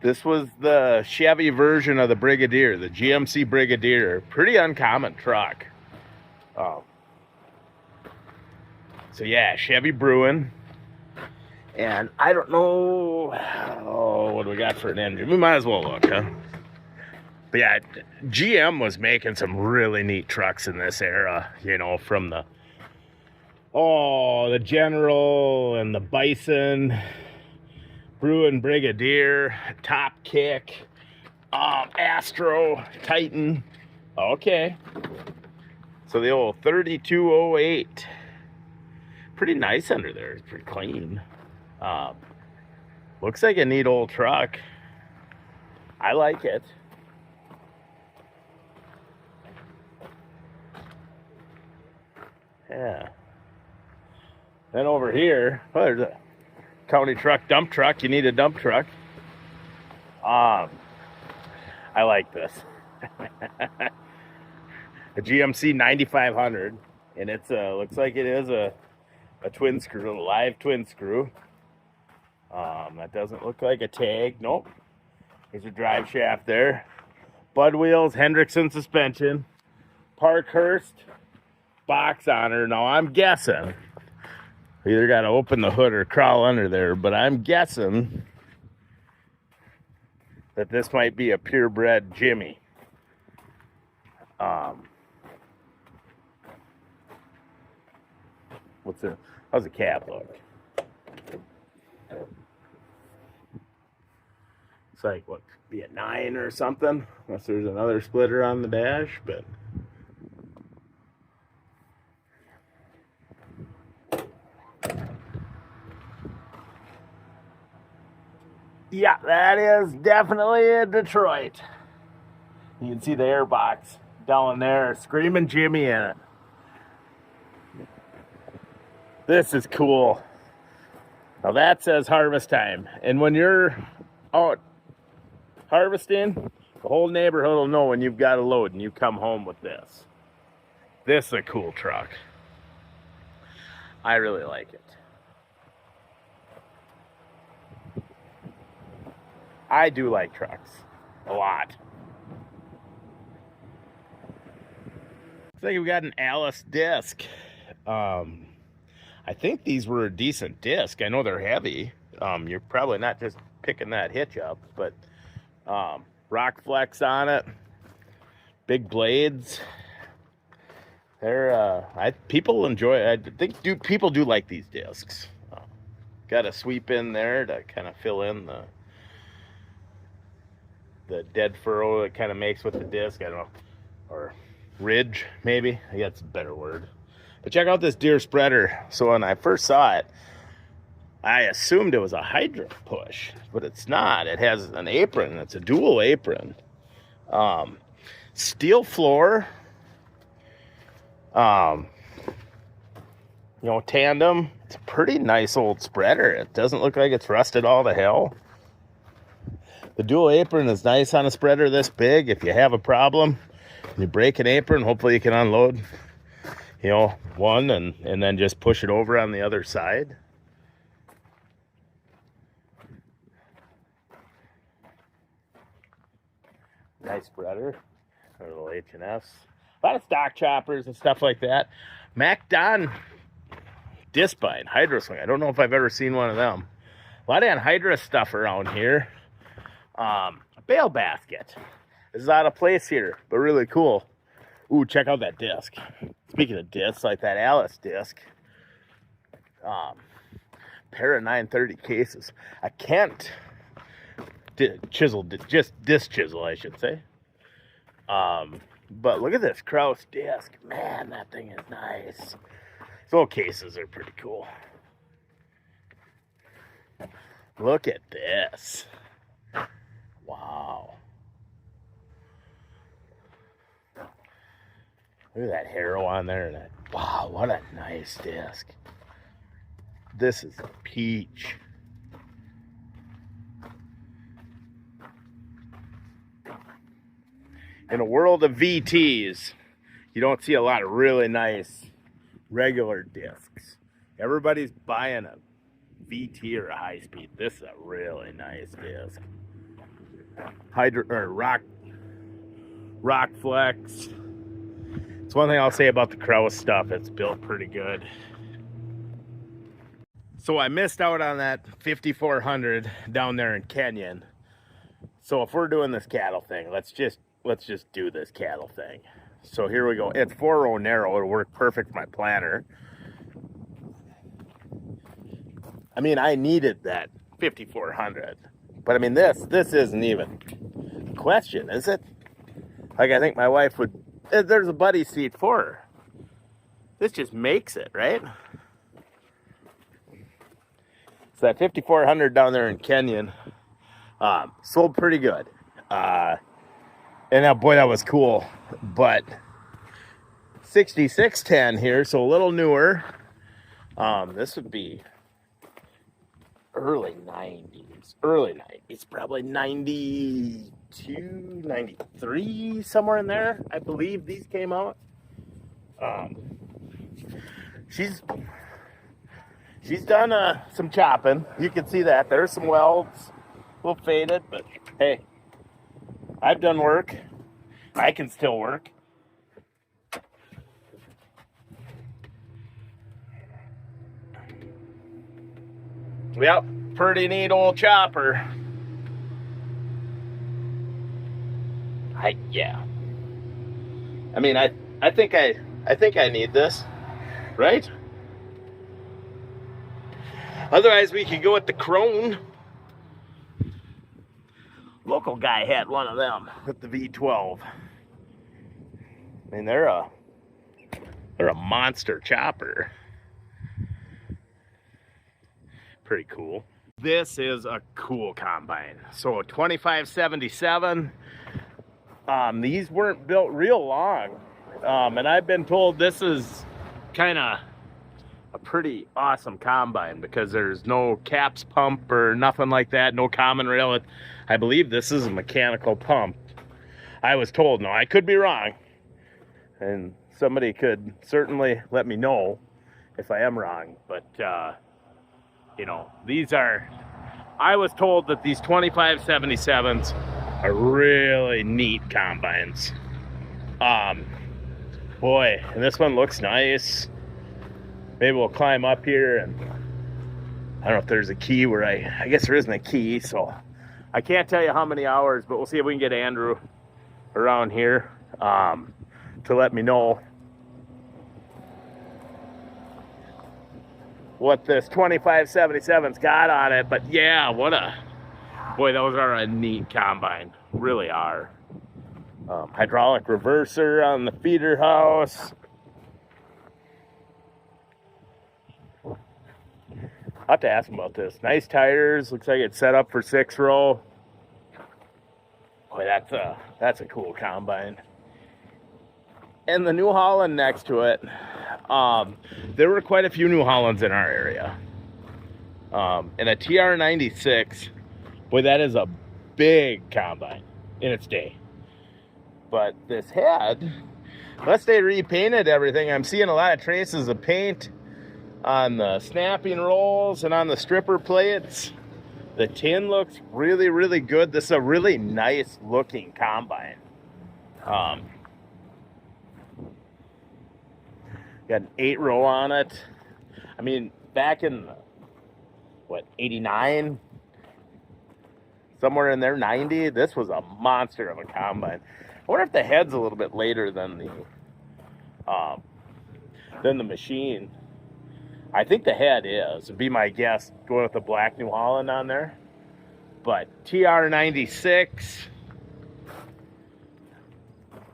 Speaker 1: This was the Chevy version of the Brigadier, the GMC Brigadier. Pretty uncommon truck. So yeah, Chevy Bruin. And I don't know, what do we got for an engine? We might as well look, huh? But yeah, GM was making some really neat trucks in this era, you know, from the General and the Bison, Bruin Brigadier, Top Kick, Astro, Titan. Okay. So the old 3208. Pretty nice under there. It's pretty clean. Looks like a neat old truck. I like it. Yeah. Then over here, well, there's a county truck, dump truck. You need a dump truck. I like this. A GMC 9500, and it's looks like it is a twin screw, a live twin screw. That doesn't look like a tag. Nope. There's a drive shaft there. Bud wheels, Hendrickson suspension, Parkhurst box on her. Now I'm guessing we either got to open the hood or crawl under there, but I'm guessing that this might be a purebred Jimmy. How's the cab look? It's like, what, could be a 9 or something, unless there's another splitter on the dash, but yeah, that is definitely a Detroit. You can see the airbox down there, screaming Jimmy in it. This is cool. Now that says harvest time. And when you're out harvesting, the whole neighborhood will know when you've got a load and you come home with this. This is a cool truck. I really like it. I do like trucks. a lot. Looks like we got an Alice disc. I think these were a decent disc. I know they're heavy. You're probably not just picking that hitch up, but rock flex on it, big blades. They're people enjoy it. I think people do like these discs. Got a sweep in there to kind of fill in the dead furrow it kind of makes with the disc. I don't know, or ridge maybe. I guess that's a better word. But check out this deer spreader. So when I first saw it, I assumed it was a Hydra push, but it's not. It has an apron. It's a dual apron. Steel floor. You know, tandem. It's a pretty nice old spreader. It doesn't look like it's rusted all to hell. The dual apron is nice on a spreader this big. If you have a problem, you break an apron, hopefully you can unload, you know, one and then just push it over on the other side. Nice spreader. A little H&S. A lot of stock choppers and stuff like that. Mac Don Discbine Hydro Swing. I don't know if I've ever seen one of them. A lot of anhydrous stuff around here. A bale basket. This is out of place here, but really cool. Ooh, check out that disc. Speaking of discs, like that Alice disc. Pair of 930 cases. A Kent chisel, just disc chisel, I should say. But look at this Kraus disc. Man, that thing is nice. These little cases are pretty cool. Look at this. Wow. Look at that harrow on there. And that, wow, what a nice disc. This is a peach. In a world of VTs, you don't see a lot of really nice regular discs. Everybody's buying a VT or a high speed. This is a really nice disc. Rock flex. It's one thing I'll say about the Kraus stuff. It's built pretty good. So I missed out on that 5400 down there in Kenyon. So if we're doing this cattle thing, let's just do this cattle thing. So here we go. It's 4-row narrow. It'll work perfect for my planter. I mean, I needed that 5400. But I mean, this isn't even a question, is it? Like, I think my wife would, there's a buddy seat for her. This just makes it, right? So that 5400 down there in Kenyon sold pretty good. And boy, that was cool. But 6610 here, so a little newer. This would be early 90s, probably 92, 93, somewhere in there. I believe these came out. She's done some chopping. You can see that. There's some welds, a little faded, but hey, I've done work. I can still work. Yep, pretty neat old chopper. Yeah. I mean, I think I need this, right? Otherwise, we could go with the Krone. Local guy had one of them with the V12. I mean, they're a monster chopper. Pretty cool. This is a cool combine. So a 2577. These weren't built real long. And I've been told this is kind of a pretty awesome combine because there's no caps pump or nothing like that, no common rail. I believe this is a mechanical pump. I was told. No, I could be wrong. And somebody could certainly let me know if I am wrong. But, you know, these are, I was told that these 2577s are really neat combines. Boy, and this one looks nice. Maybe we'll climb up here, and I don't know if there's a key where I guess there isn't a key, so I can't tell you how many hours, but we'll see if we can get Andrew around here to let me know what this 2577's got on it. But yeah, boy, those are a neat combine, really are. Hydraulic reverser on the feeder house. I'll have to ask him about this. Nice tires, looks like it's set up for 6-row. Boy, that's a cool combine. And the New Holland next to it, there were quite a few New Hollands in our area. And a TR96, boy, that is a big combine in its day. But this head, unless they repainted everything, I'm seeing a lot of traces of paint on the snapping rolls and on the stripper plates. The tin looks really, really good. This is a really nice looking combine. Got an 8-row on it. I mean, back in, 89? Somewhere in there, 90? This was a monster of a combine. I wonder if the head's a little bit later than the machine. I think the head is, would be my guess, going with the black New Holland on there. But TR96,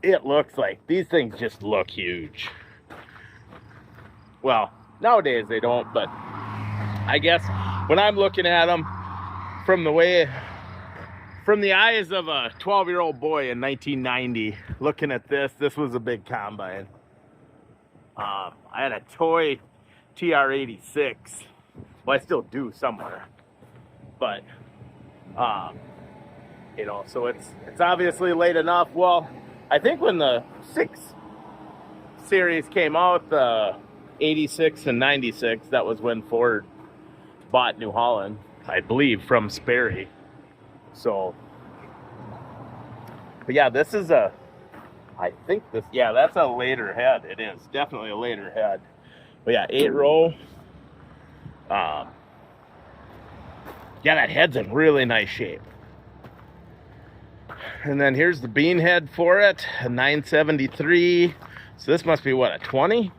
Speaker 1: it looks like, these things just look huge. Well, nowadays they don't, but I guess when I'm looking at them from the eyes of a 12-year-old boy in 1990, looking at this was a big combine. I had a toy TR86. Well, I still do somewhere, but so it's obviously late enough. Well, I think when the 6 series came out, the 86 and 96, that was when Ford bought New Holland, I believe, from Sperry. So, but yeah, this is that's a later head. It is definitely a later head. But yeah, 8-row. Yeah, that head's in really nice shape. And then here's the bean head for it, a 973. So this must be what, a 20?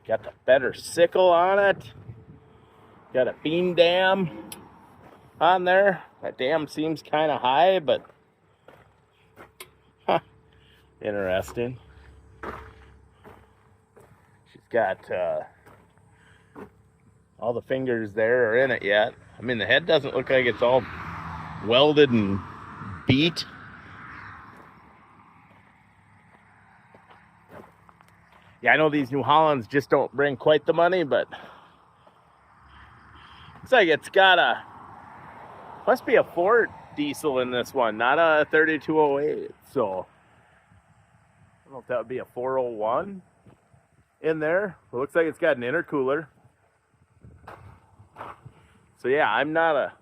Speaker 1: Got the better sickle on it. Got a bean dam on there. That dam seems kind of high, but interesting. She's got all the fingers there are in it yet. I mean, the head doesn't look like it's all welded and beat. Yeah, I know these New Hollands just don't bring quite the money, but looks like it's got must be a Ford diesel in this one, not a 3208. So I don't know if that would be a 401 in there. It looks like it's got an intercooler. So yeah, I'm not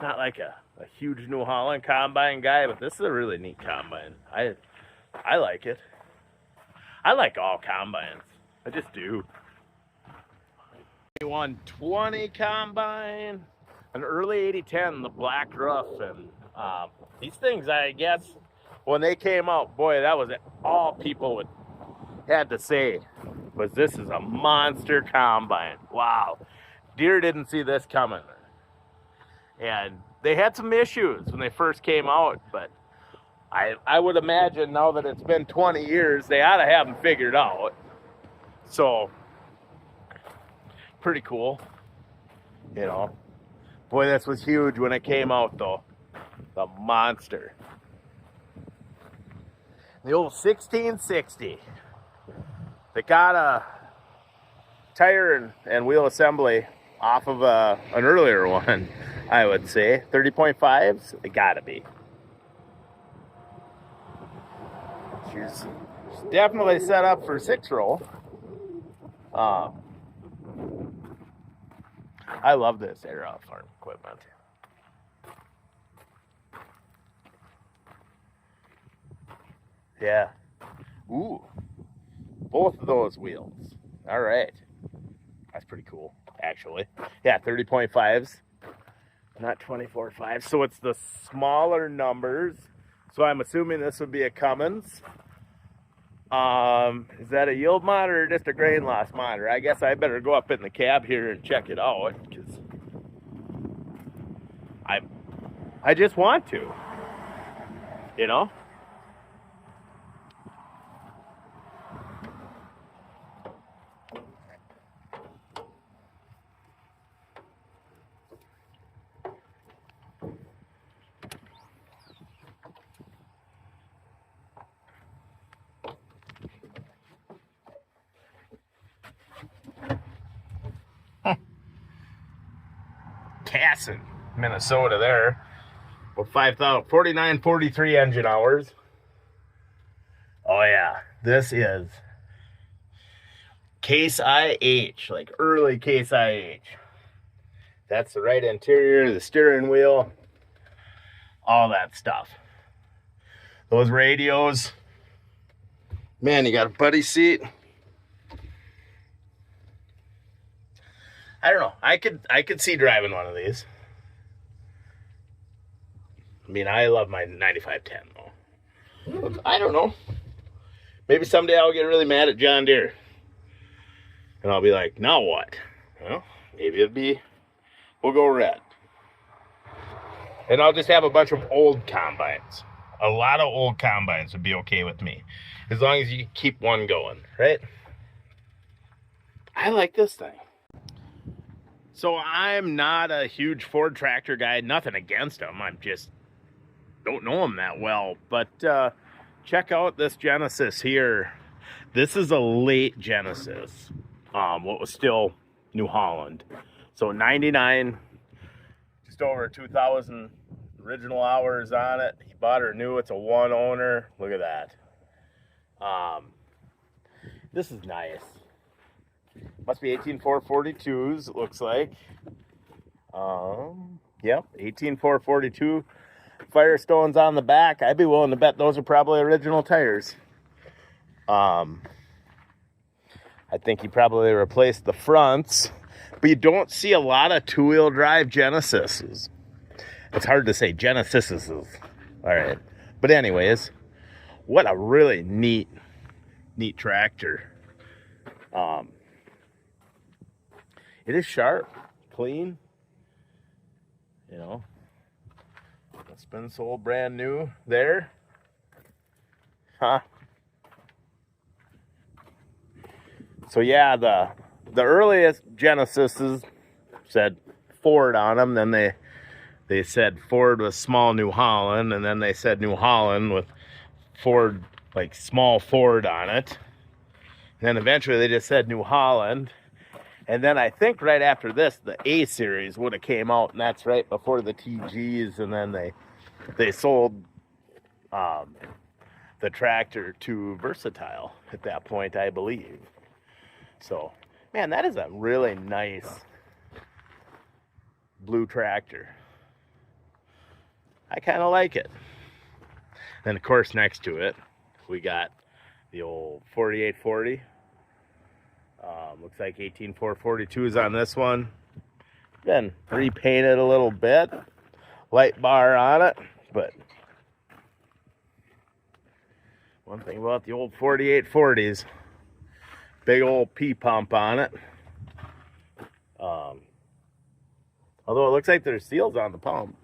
Speaker 1: like a huge New Holland combine guy, but this is a really neat combine. I like it. I like all combines. I just do. 120 combine, an early 8010, the black roof, and these things, I guess, when they came out, boy, that was all people had to say, was this is a monster combine. Wow, deer didn't see this coming, and they had some issues when they first came out, but I would imagine now that it's been 20 years, they ought to have them figured out. So, pretty cool. Boy, this was huge when it came out, though. The monster. The old 1660. They got a tire and wheel assembly off of an earlier one, I would say. 30.5s? They gotta be. She's definitely set up for 6-row. I love this era farm equipment. Yeah. Ooh. Both of those wheels. All right. That's pretty cool, actually. Yeah, 30.5s, not 24.5. So it's the smaller numbers. So I'm assuming this would be a Cummins. Is that a yield monitor or just a grain loss monitor? I guess I better go up in the cab here and check it out, because I just want to, you know? Casson, Minnesota there. With 4943 engine hours. Oh yeah, this is Case IH, like early Case IH. That's the right interior, the steering wheel, all that stuff. Those radios. Man, you got a buddy seat. I don't know. I could see driving one of these. I mean, I love my 9510 though. I don't know. Maybe someday I'll get really mad at John Deere. And I'll be like, now what? Well, maybe we'll go red. And I'll just have a bunch of old combines. A lot of old combines would be okay with me. As long as you keep one going, right? I like this thing. So I'm not a huge Ford tractor guy. Nothing against them. I'm just don't know them that well. But check out this Genesis here. This is a late Genesis. What was still New Holland. So 99, just over 2,000 original hours on it. He bought her new. It's a one owner. Look at that. This is nice. Must be 18442s, it looks like. Yep, 18442 Firestones on the back. I'd be willing to bet those are probably original tires. I think he probably replaced the fronts, but you don't see a lot of two-wheel drive Genesises. It's hard to say Genesises. All right, but anyways, what a really neat tractor. It is sharp, clean, you know. It's been sold brand new there. Huh. So yeah, the earliest Genesises said Ford on them. Then they said Ford with small New Holland, and then they said New Holland with Ford, like small Ford on it. And then eventually they just said New Holland. And then I think right after this, the A series would have came out, and that's right before the TGs. And then they sold the tractor to Versatile at that point, I believe. So, man, that is a really nice blue tractor. I kind of like it. Then, of course, next to it, we got the old 4840. Looks like 18442 is on this one. Been repainted a little bit. Light bar on it, but one thing about the old 4840s, big old P-pump on it. Although it looks like there's seals on the pump,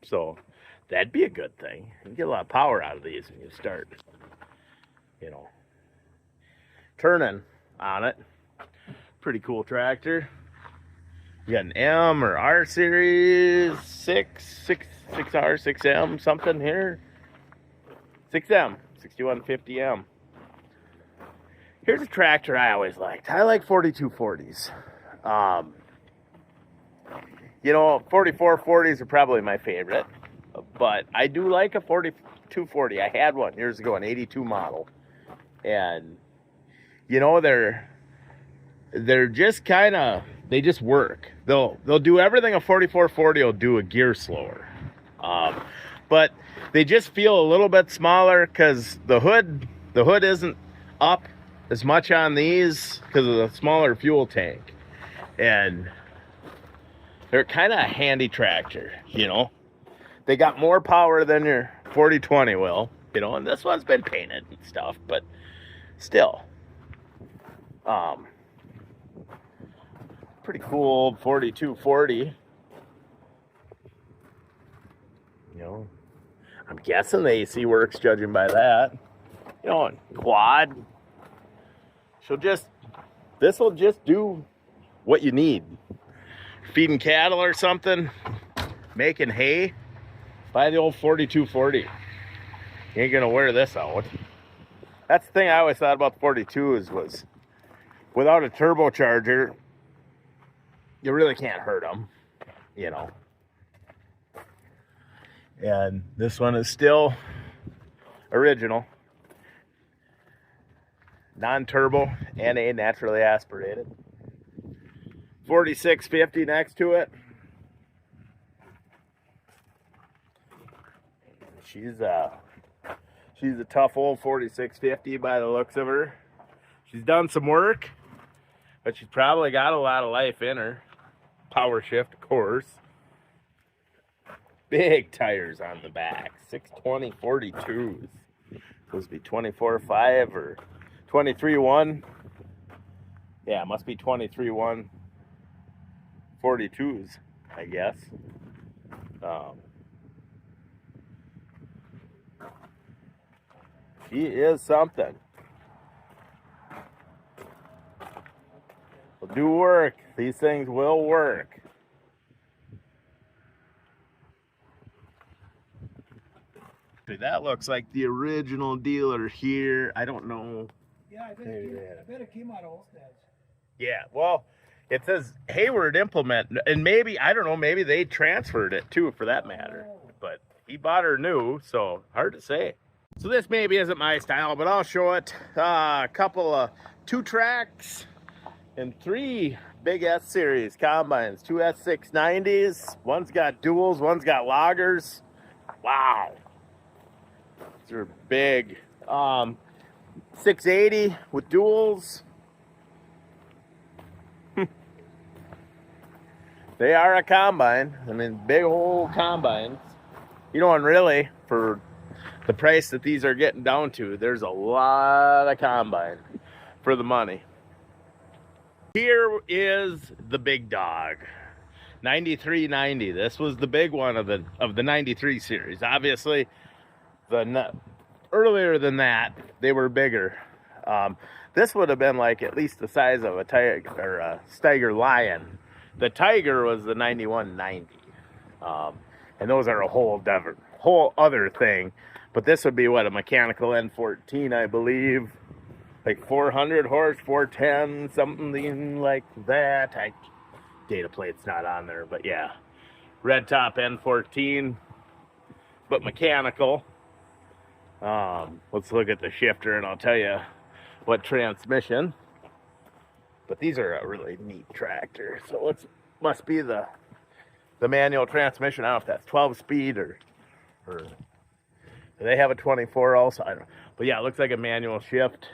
Speaker 1: so that'd be a good thing. You get a lot of power out of these when you start, you know, turning on it. Pretty cool tractor. You got an M or R series 6R, 6M, something here. 6M, 6150M. Here's a tractor I always liked. I like 4240s. You know, 4440s are probably my favorite, but I do like a 4240. I had one years ago, an 82 model. And, you know, they're just kind of they just work. They'll do everything a 4440 will do a gear slower. But they just feel a little bit smaller because the hood isn't up as much on these because of the smaller fuel tank. And they're kind of a handy tractor, you know. They got more power than your 4020 will, you know, and this one's been painted and stuff, but still. Pretty cool 4240. You know, I'm guessing the AC works judging by that. You know, and quad. This will just do what you need. Feeding cattle or something, making hay, buy the old 4240. You ain't gonna wear this out. That's the thing I always thought about the 42s was without a turbocharger, you really can't hurt them, you know. And this one is still original. Non-turbo, NA, naturally aspirated. 4650 next to it. She's a tough old 4650 by the looks of her. She's done some work, but she's probably got a lot of life in her. Power shift, of course. Big tires on the back. 620 42s. Supposed to be 24.5 or 23.1. Yeah, it must be 23.1 42s, I guess. She is something. Will do work. These things will work. That looks like the original dealer here. I don't know.
Speaker 3: Yeah, I bet it came out of Olsted's.
Speaker 1: Yeah, well, it says Hayward Implement, and maybe, I don't know, maybe they transferred it too, for that matter. But he bought her new, so hard to say. So this maybe isn't my style, but I'll show it. A couple of 2 tracks and 3 big S-Series combines. 2 S690s. One's got duals, one's got loggers. Wow. These are big. 680 with duals. They are a combine. I mean, big old combines. You know, and really, for the price that these are getting down to, there's a lot of combine for the money. Here is the big dog. 9390. This was the big one of the 93 series. Obviously, earlier than that, they were bigger. This would have been like at least the size of a Tiger or a Steiger Lion. The Tiger was the 9190, and those are a whole other thing. But this would be what, a mechanical N14, I believe, like 400 horse, 410, something like that. Data plate's not on there, but yeah, red top N14, but mechanical. Let's look at the shifter and I'll tell you what transmission. But these are a really neat tractor. So it must be the manual transmission. I don't know if that's 12-speed or they have a 24 also. I don't know. But yeah, it looks like a manual shift.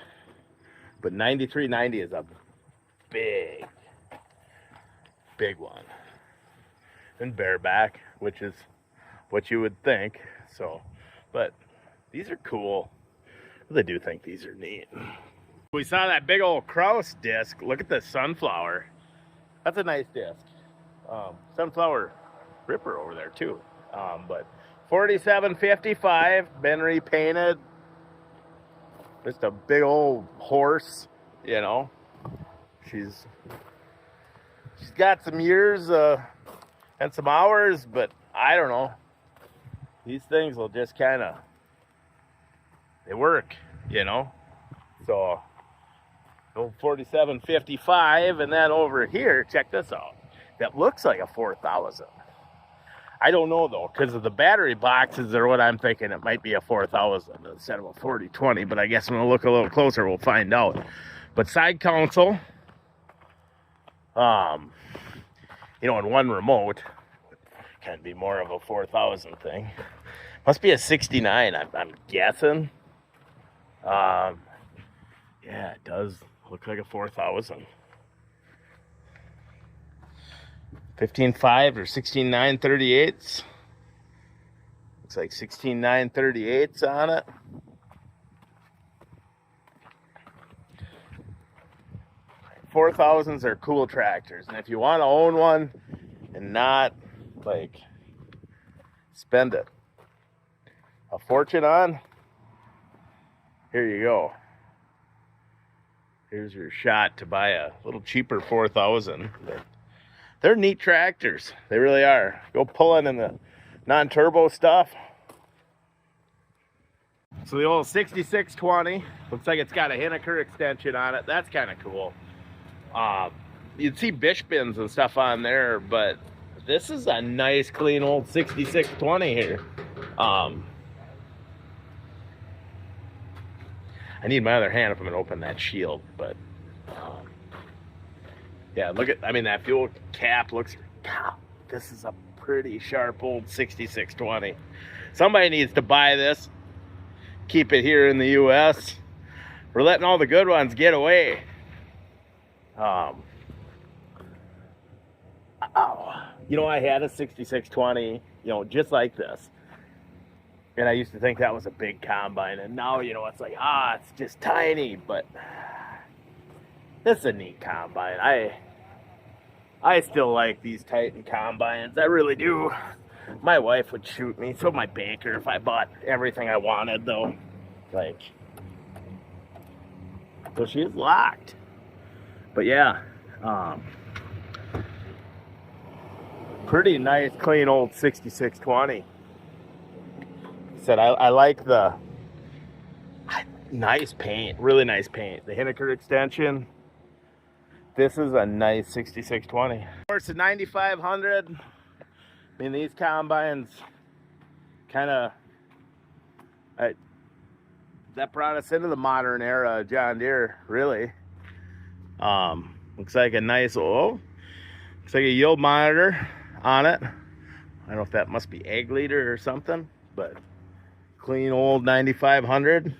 Speaker 1: But 9390 is a big one. And bareback, which is what you would think. So, but these are cool. I do think these are neat. We saw that big old Kraus disc. Look at the Sunflower. That's a nice disc. Sunflower Ripper over there too. But 4755, been repainted. Just a big old horse, you know. She's got some years and some hours, but I don't know. These things will just kind of, they work, you know. So, old 4755, and then over here, check this out. That looks like a 4000. I don't know though, because of the battery boxes are what I'm thinking. It might be a 4000 instead of a 4020, but I guess when we look a little closer, we'll find out. But side console, You know, in one remote, can be more of a 4,000 thing. Must be a 69, I'm guessing. Yeah, it does look like a 4,000. 15.5 or 16.9 38s. Looks like 16.9 38s on it. Four thousands are cool tractors, and if you want to own one and not like spend a fortune on, here you go. Here's your shot to buy a little cheaper 4,000. They're neat tractors. They really are. Go pulling in the non-turbo stuff. So the old 6620 looks like it's got a Hinnaker extension on it. That's kind of cool. You'd see bish bins and stuff on there, but this is a nice, clean old 6620 here. I need my other hand if I'm gonna open that shield, but yeah, look at, I mean, that fuel cap looks, God, this is a pretty sharp old 6620. Somebody needs to buy this, keep it here in the US. We're letting all the good ones get away. You know, I had a 6620, you know, just like this. And I used to think that was a big combine. And now, you know, it's like, it's just tiny. But this is a neat combine. I still like these Titan combines. I really do. My wife would shoot me. So my banker if I bought everything I wanted, though. Like, so she's locked. But yeah, pretty nice, clean old 6620. Said I like the nice paint, really nice paint. The Hinnaker extension. This is a nice 6620. Of course, the 9500. I mean, these combines kind of that brought us into the modern era of John Deere, really. Looks like a nice looks like a yield monitor on it. I don't know if that must be egg leader or something, but clean old 9500.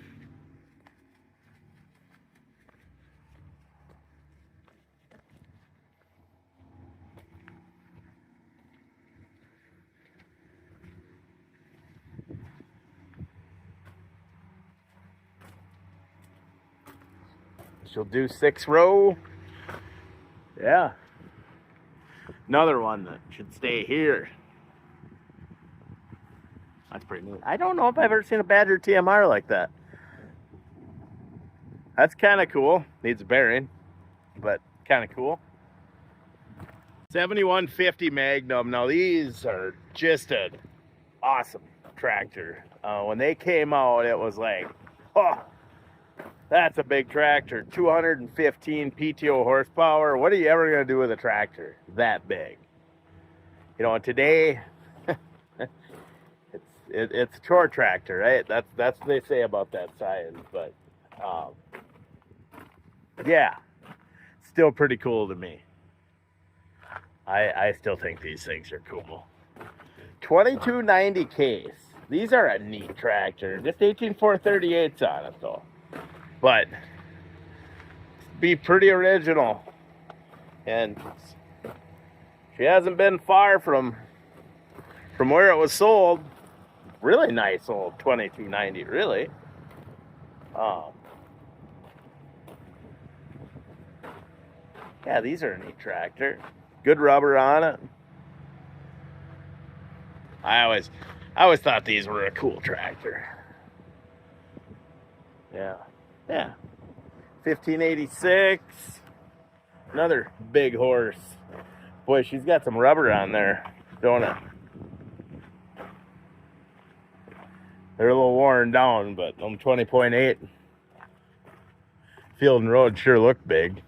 Speaker 1: She'll do 6-row. Yeah. Another one that should stay here. That's pretty neat. I don't know if I've ever seen a Badger TMR like that. That's kind of cool. Needs a bearing, but kind of cool. 7150 Magnum. Now these are just an awesome tractor. When they came out, it was like, oh, that's a big tractor. 215 PTO horsepower. What are you ever going to do with a tractor that big? You know, today, it's a chore tractor, right? That's what they say about that size. But, yeah, still pretty cool to me. I still think these things are cool. 2290 case. These are a neat tractor. Just 18438s on it, though. But be pretty original, and she hasn't been far from where it was sold. Really nice old 2290, really. Yeah, these are a neat tractor. Good rubber on it. I always thought these were a cool tractor. Yeah. Yeah, 1586, another big horse. Boy, she's got some rubber on there, don't it? They're a little worn down, but on 20.8, Field and Road sure look big.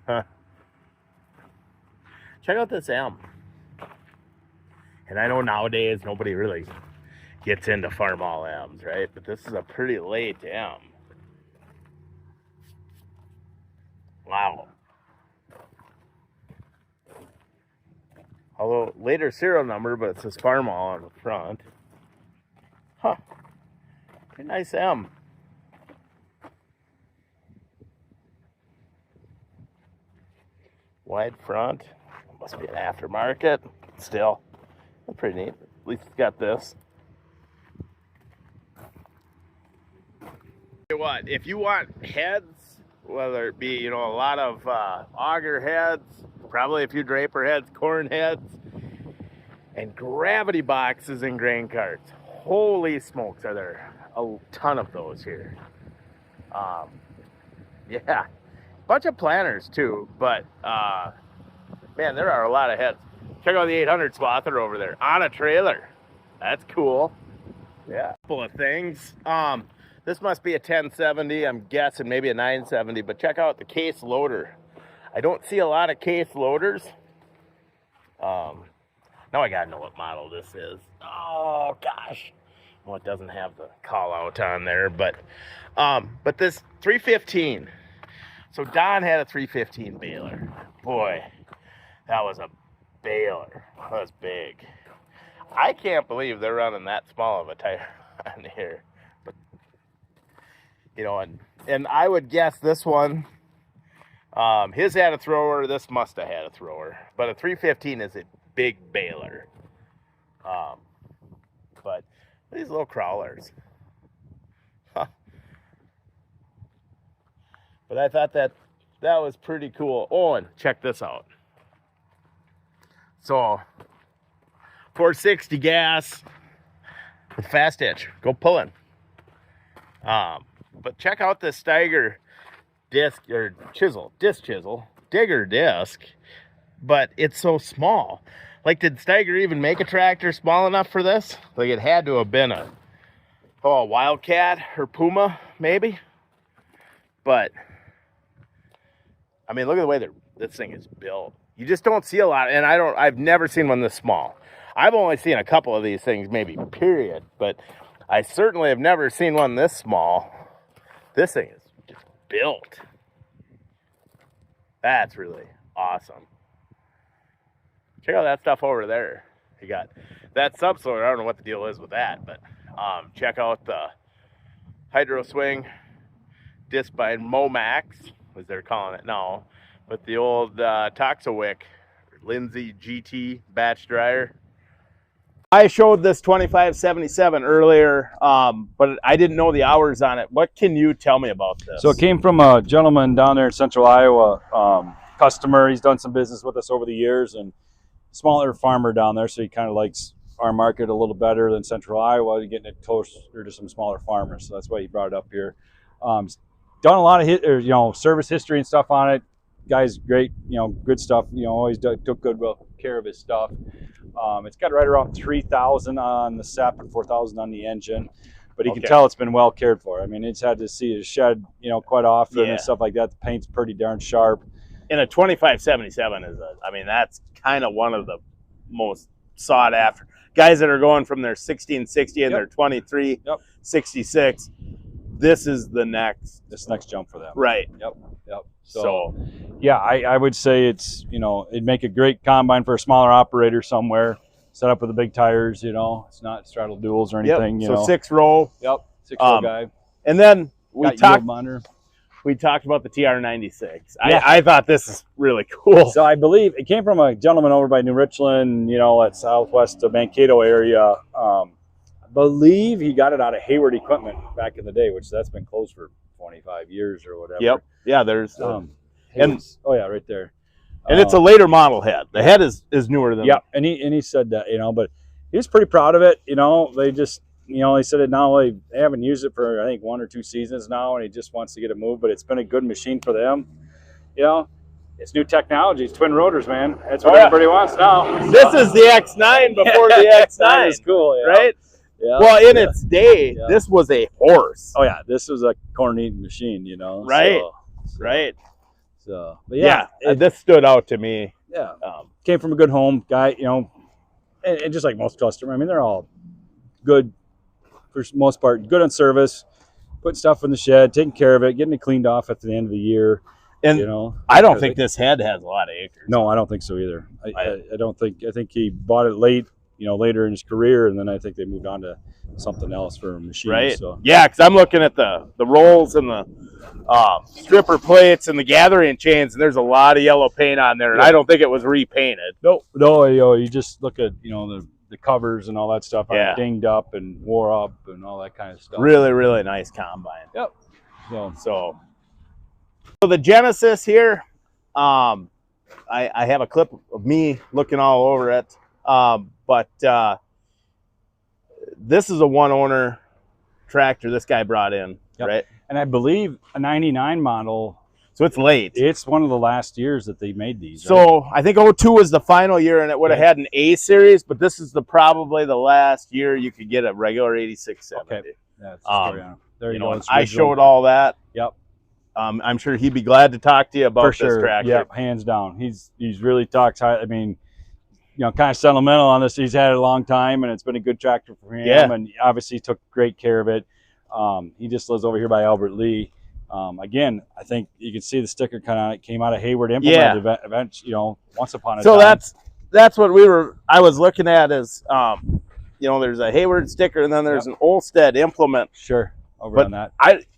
Speaker 1: Huh. Check out this M. And I know nowadays nobody really gets into farm all M's, right? But this is a pretty late M. Wow. Although later serial number, but it says Farmall on the front. Huh. Pretty nice M. Wide front. Must be an aftermarket. Still, that's pretty neat. At least it's got this. What if you want heads, whether it be, you know, a lot of auger heads, probably a few draper heads, corn heads, and gravity boxes and grain carts. Holy smokes, are there a ton of those here. Yeah, bunch of planters too, but man, there are a lot of heads. Check out the 800 swather over there on a trailer. That's cool. Yeah, couple of things. This must be a 1070. I'm guessing maybe a 970, but check out the case loader. I don't see a lot of case loaders. Now I gotta know what model this is. Oh gosh. Well, it doesn't have the call out on there, but this 315. So Don had a 315 baler. Boy, that was a baler. That was big. I can't believe they're running that small of a tire on here. But you know, and I would guess this one, his had a thrower, this must have had a thrower. But a 315 is a big baler. But these little crawlers. Huh. But I thought that was pretty cool. Oh, and check this out. So 460 gas with fast hitch. Go pulling. But check out this Steiger disc or disc chisel, digger disc, but it's so small. Like, did Steiger even make a tractor small enough for this? Like, it had to have been a Wildcat or Puma, maybe. But I mean, look at the way this thing is built. You just don't see a lot, and I've never seen one this small. I've only seen a couple of these things, maybe, period, but I certainly have never seen one this small. This thing is just built. That's really awesome. Check out that stuff over there. You got that subsoiler. I don't know what the deal is with that, but check out the Hydro Swing disc by Momax, as they're calling it now, with the old Toxawick Lindsay GT batch dryer. I showed this 2577 earlier, but I didn't know the hours on it. What can you tell me about this?
Speaker 2: So it came from a gentleman down there in Central Iowa, customer. He's done some business with us over the years, and smaller farmer down there, so he kind of likes our market a little better than Central Iowa, getting it closer to some smaller farmers. So that's why he brought it up here. Done a lot of service history and stuff on it. Guy's great, good stuff. Always took good care of his stuff. It's got right around 3,000 on the SEP and 4,000 on the engine, but you can tell it's been well cared for. I mean, it's had to see it shed, quite often and stuff like that. The paint's pretty darn sharp.
Speaker 1: And a 2577 is that's kind of one of the most sought after guys that are going from their 1660 and their 2366. This is the next jump for them. Right.
Speaker 2: Yep. So yeah, I would say it's, it'd make a great combine for a smaller operator somewhere, set up with the big tires, it's not straddle duals or anything.
Speaker 1: So 6-row.
Speaker 2: Yep. 6-row guy.
Speaker 1: And then we talked about the TR96. Yeah. I thought this is really cool.
Speaker 2: So I believe it came from a gentleman over by New Richland, at southwest of Mankato area. I believe he got it out of Hayward Equipment back in the day, which that's been closed for 25 years or whatever.
Speaker 1: Yep. Yeah, there's
Speaker 2: right there.
Speaker 1: And it's a later model head. The head is newer than
Speaker 2: and he said that, but he was pretty proud of it. They just he said it now, they haven't used it for I think 1 or 2 seasons now, and he just wants to get it moved, but it's been a good machine for them. It's new technology. It's twin rotors, man. That's what everybody wants now.
Speaker 1: This is the X9 before the X9.
Speaker 2: That is cool,
Speaker 1: right? Yeah. Well, in its day, this was a horse.
Speaker 2: Oh yeah, this was a corn-eating machine,
Speaker 1: Right. Right.
Speaker 2: So, but
Speaker 1: this stood out to me.
Speaker 2: Yeah. Came from a good home guy, and just like most customers, they're all good for the most part, good on service, putting stuff in the shed, taking care of it, getting it cleaned off at the end of the year.
Speaker 1: And
Speaker 2: you know,
Speaker 1: I don't think this head has a lot of acres.
Speaker 2: No, I don't think so either. I don't think. I think he bought it late, you know, later in his career, and then I think they moved on to something else for machines.
Speaker 1: Right.
Speaker 2: So.
Speaker 1: Yeah, because I'm looking at the rolls and the stripper plates and the gathering chains, and there's a lot of yellow paint on there, and I don't think it was repainted.
Speaker 2: No, you know, you just look at, you know, the covers and all that stuff are dinged up and wore up and all that kind of stuff.
Speaker 1: Really, really nice combine.
Speaker 2: Yep.
Speaker 1: So the Genesis here, I have a clip of me looking all over it, but this is a one-owner tractor this guy brought in, right?
Speaker 2: And I believe a 99 model.
Speaker 1: So it's late.
Speaker 2: It's one of the last years that they made these.
Speaker 1: So I think 02 was the final year, and it would have had an A series, but this is probably the last year you could get a regular 8670.
Speaker 2: Okay. That's the story on it. There you go.
Speaker 1: I showed all that.
Speaker 2: Yep.
Speaker 1: I'm sure he'd be glad to talk to you about this tractor.
Speaker 2: Yeah, hands down. He's really talked high. I mean, you know, kind of sentimental on this. He's had it a long time, and it's been a good tractor for him.
Speaker 1: Yeah.
Speaker 2: And obviously took great care of it. He just lives over here by Albert Lee. Again, I think you can see the sticker kind of came out of Hayward Implement event, you know, once upon a time.
Speaker 1: So that's what I was looking at is, you know, there's a Hayward sticker, and then there's an Olstead implement.
Speaker 2: Sure. Over on that.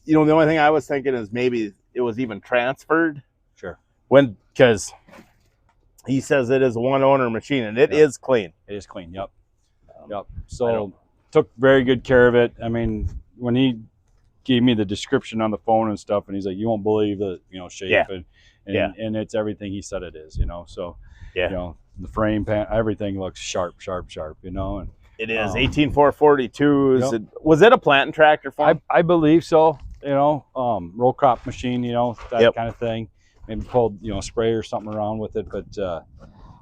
Speaker 1: You know, the only thing I was thinking is maybe it was even transferred.
Speaker 2: Sure.
Speaker 1: Because he says it is a one-owner machine, and it is clean.
Speaker 2: It is clean. Yep. Yep. So took very good care of it. I mean, when he gave me the description on the phone and stuff, and he's like, you won't believe the, you know, shape and it's everything he said it is, you know. So you know, the frame pan, everything looks sharp, you know. And
Speaker 1: it is 18442s. Was it a planting tractor for him?
Speaker 2: I believe so, you know. Row crop machine, you know, that kind of thing. Maybe pulled, you know, spray or something around with it, but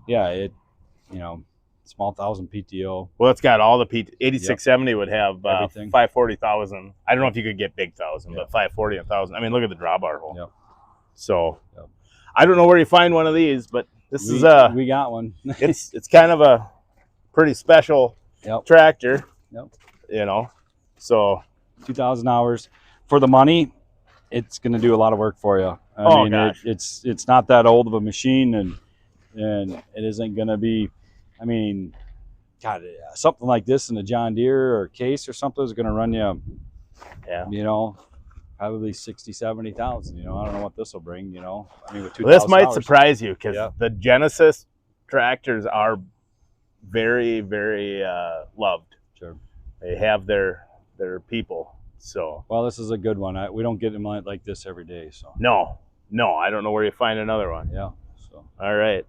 Speaker 2: yeah, it, you know, small 1,000 PTO.
Speaker 1: Well, it's got all the 8670 would have 540,000. I don't know if you could get big 1,000, but 540 and 1,000. I mean, look at the drawbar hole.
Speaker 2: Yep.
Speaker 1: So I don't know where you find one of these, but this is
Speaker 2: we got one.
Speaker 1: it's kind of a pretty special tractor.
Speaker 2: Yep.
Speaker 1: You know, so
Speaker 2: 2,000 hours for the money. It's going to do a lot of work for you. I mean, it's not that old of a machine, and it isn't going to be. I mean, God, something like this in a John Deere or Case or something is going to run you, you know, probably 60, 70,000. You know, I don't know what this will bring. You know, I mean, with 2,000
Speaker 1: this might
Speaker 2: hours.
Speaker 1: surprise you because the Genesis tractors are very, very loved.
Speaker 2: Sure,
Speaker 1: they have their people. So
Speaker 2: well, this is a good one. We don't get them like this every day. So
Speaker 1: no, I don't know where you find another one.
Speaker 2: Yeah. So
Speaker 1: all right.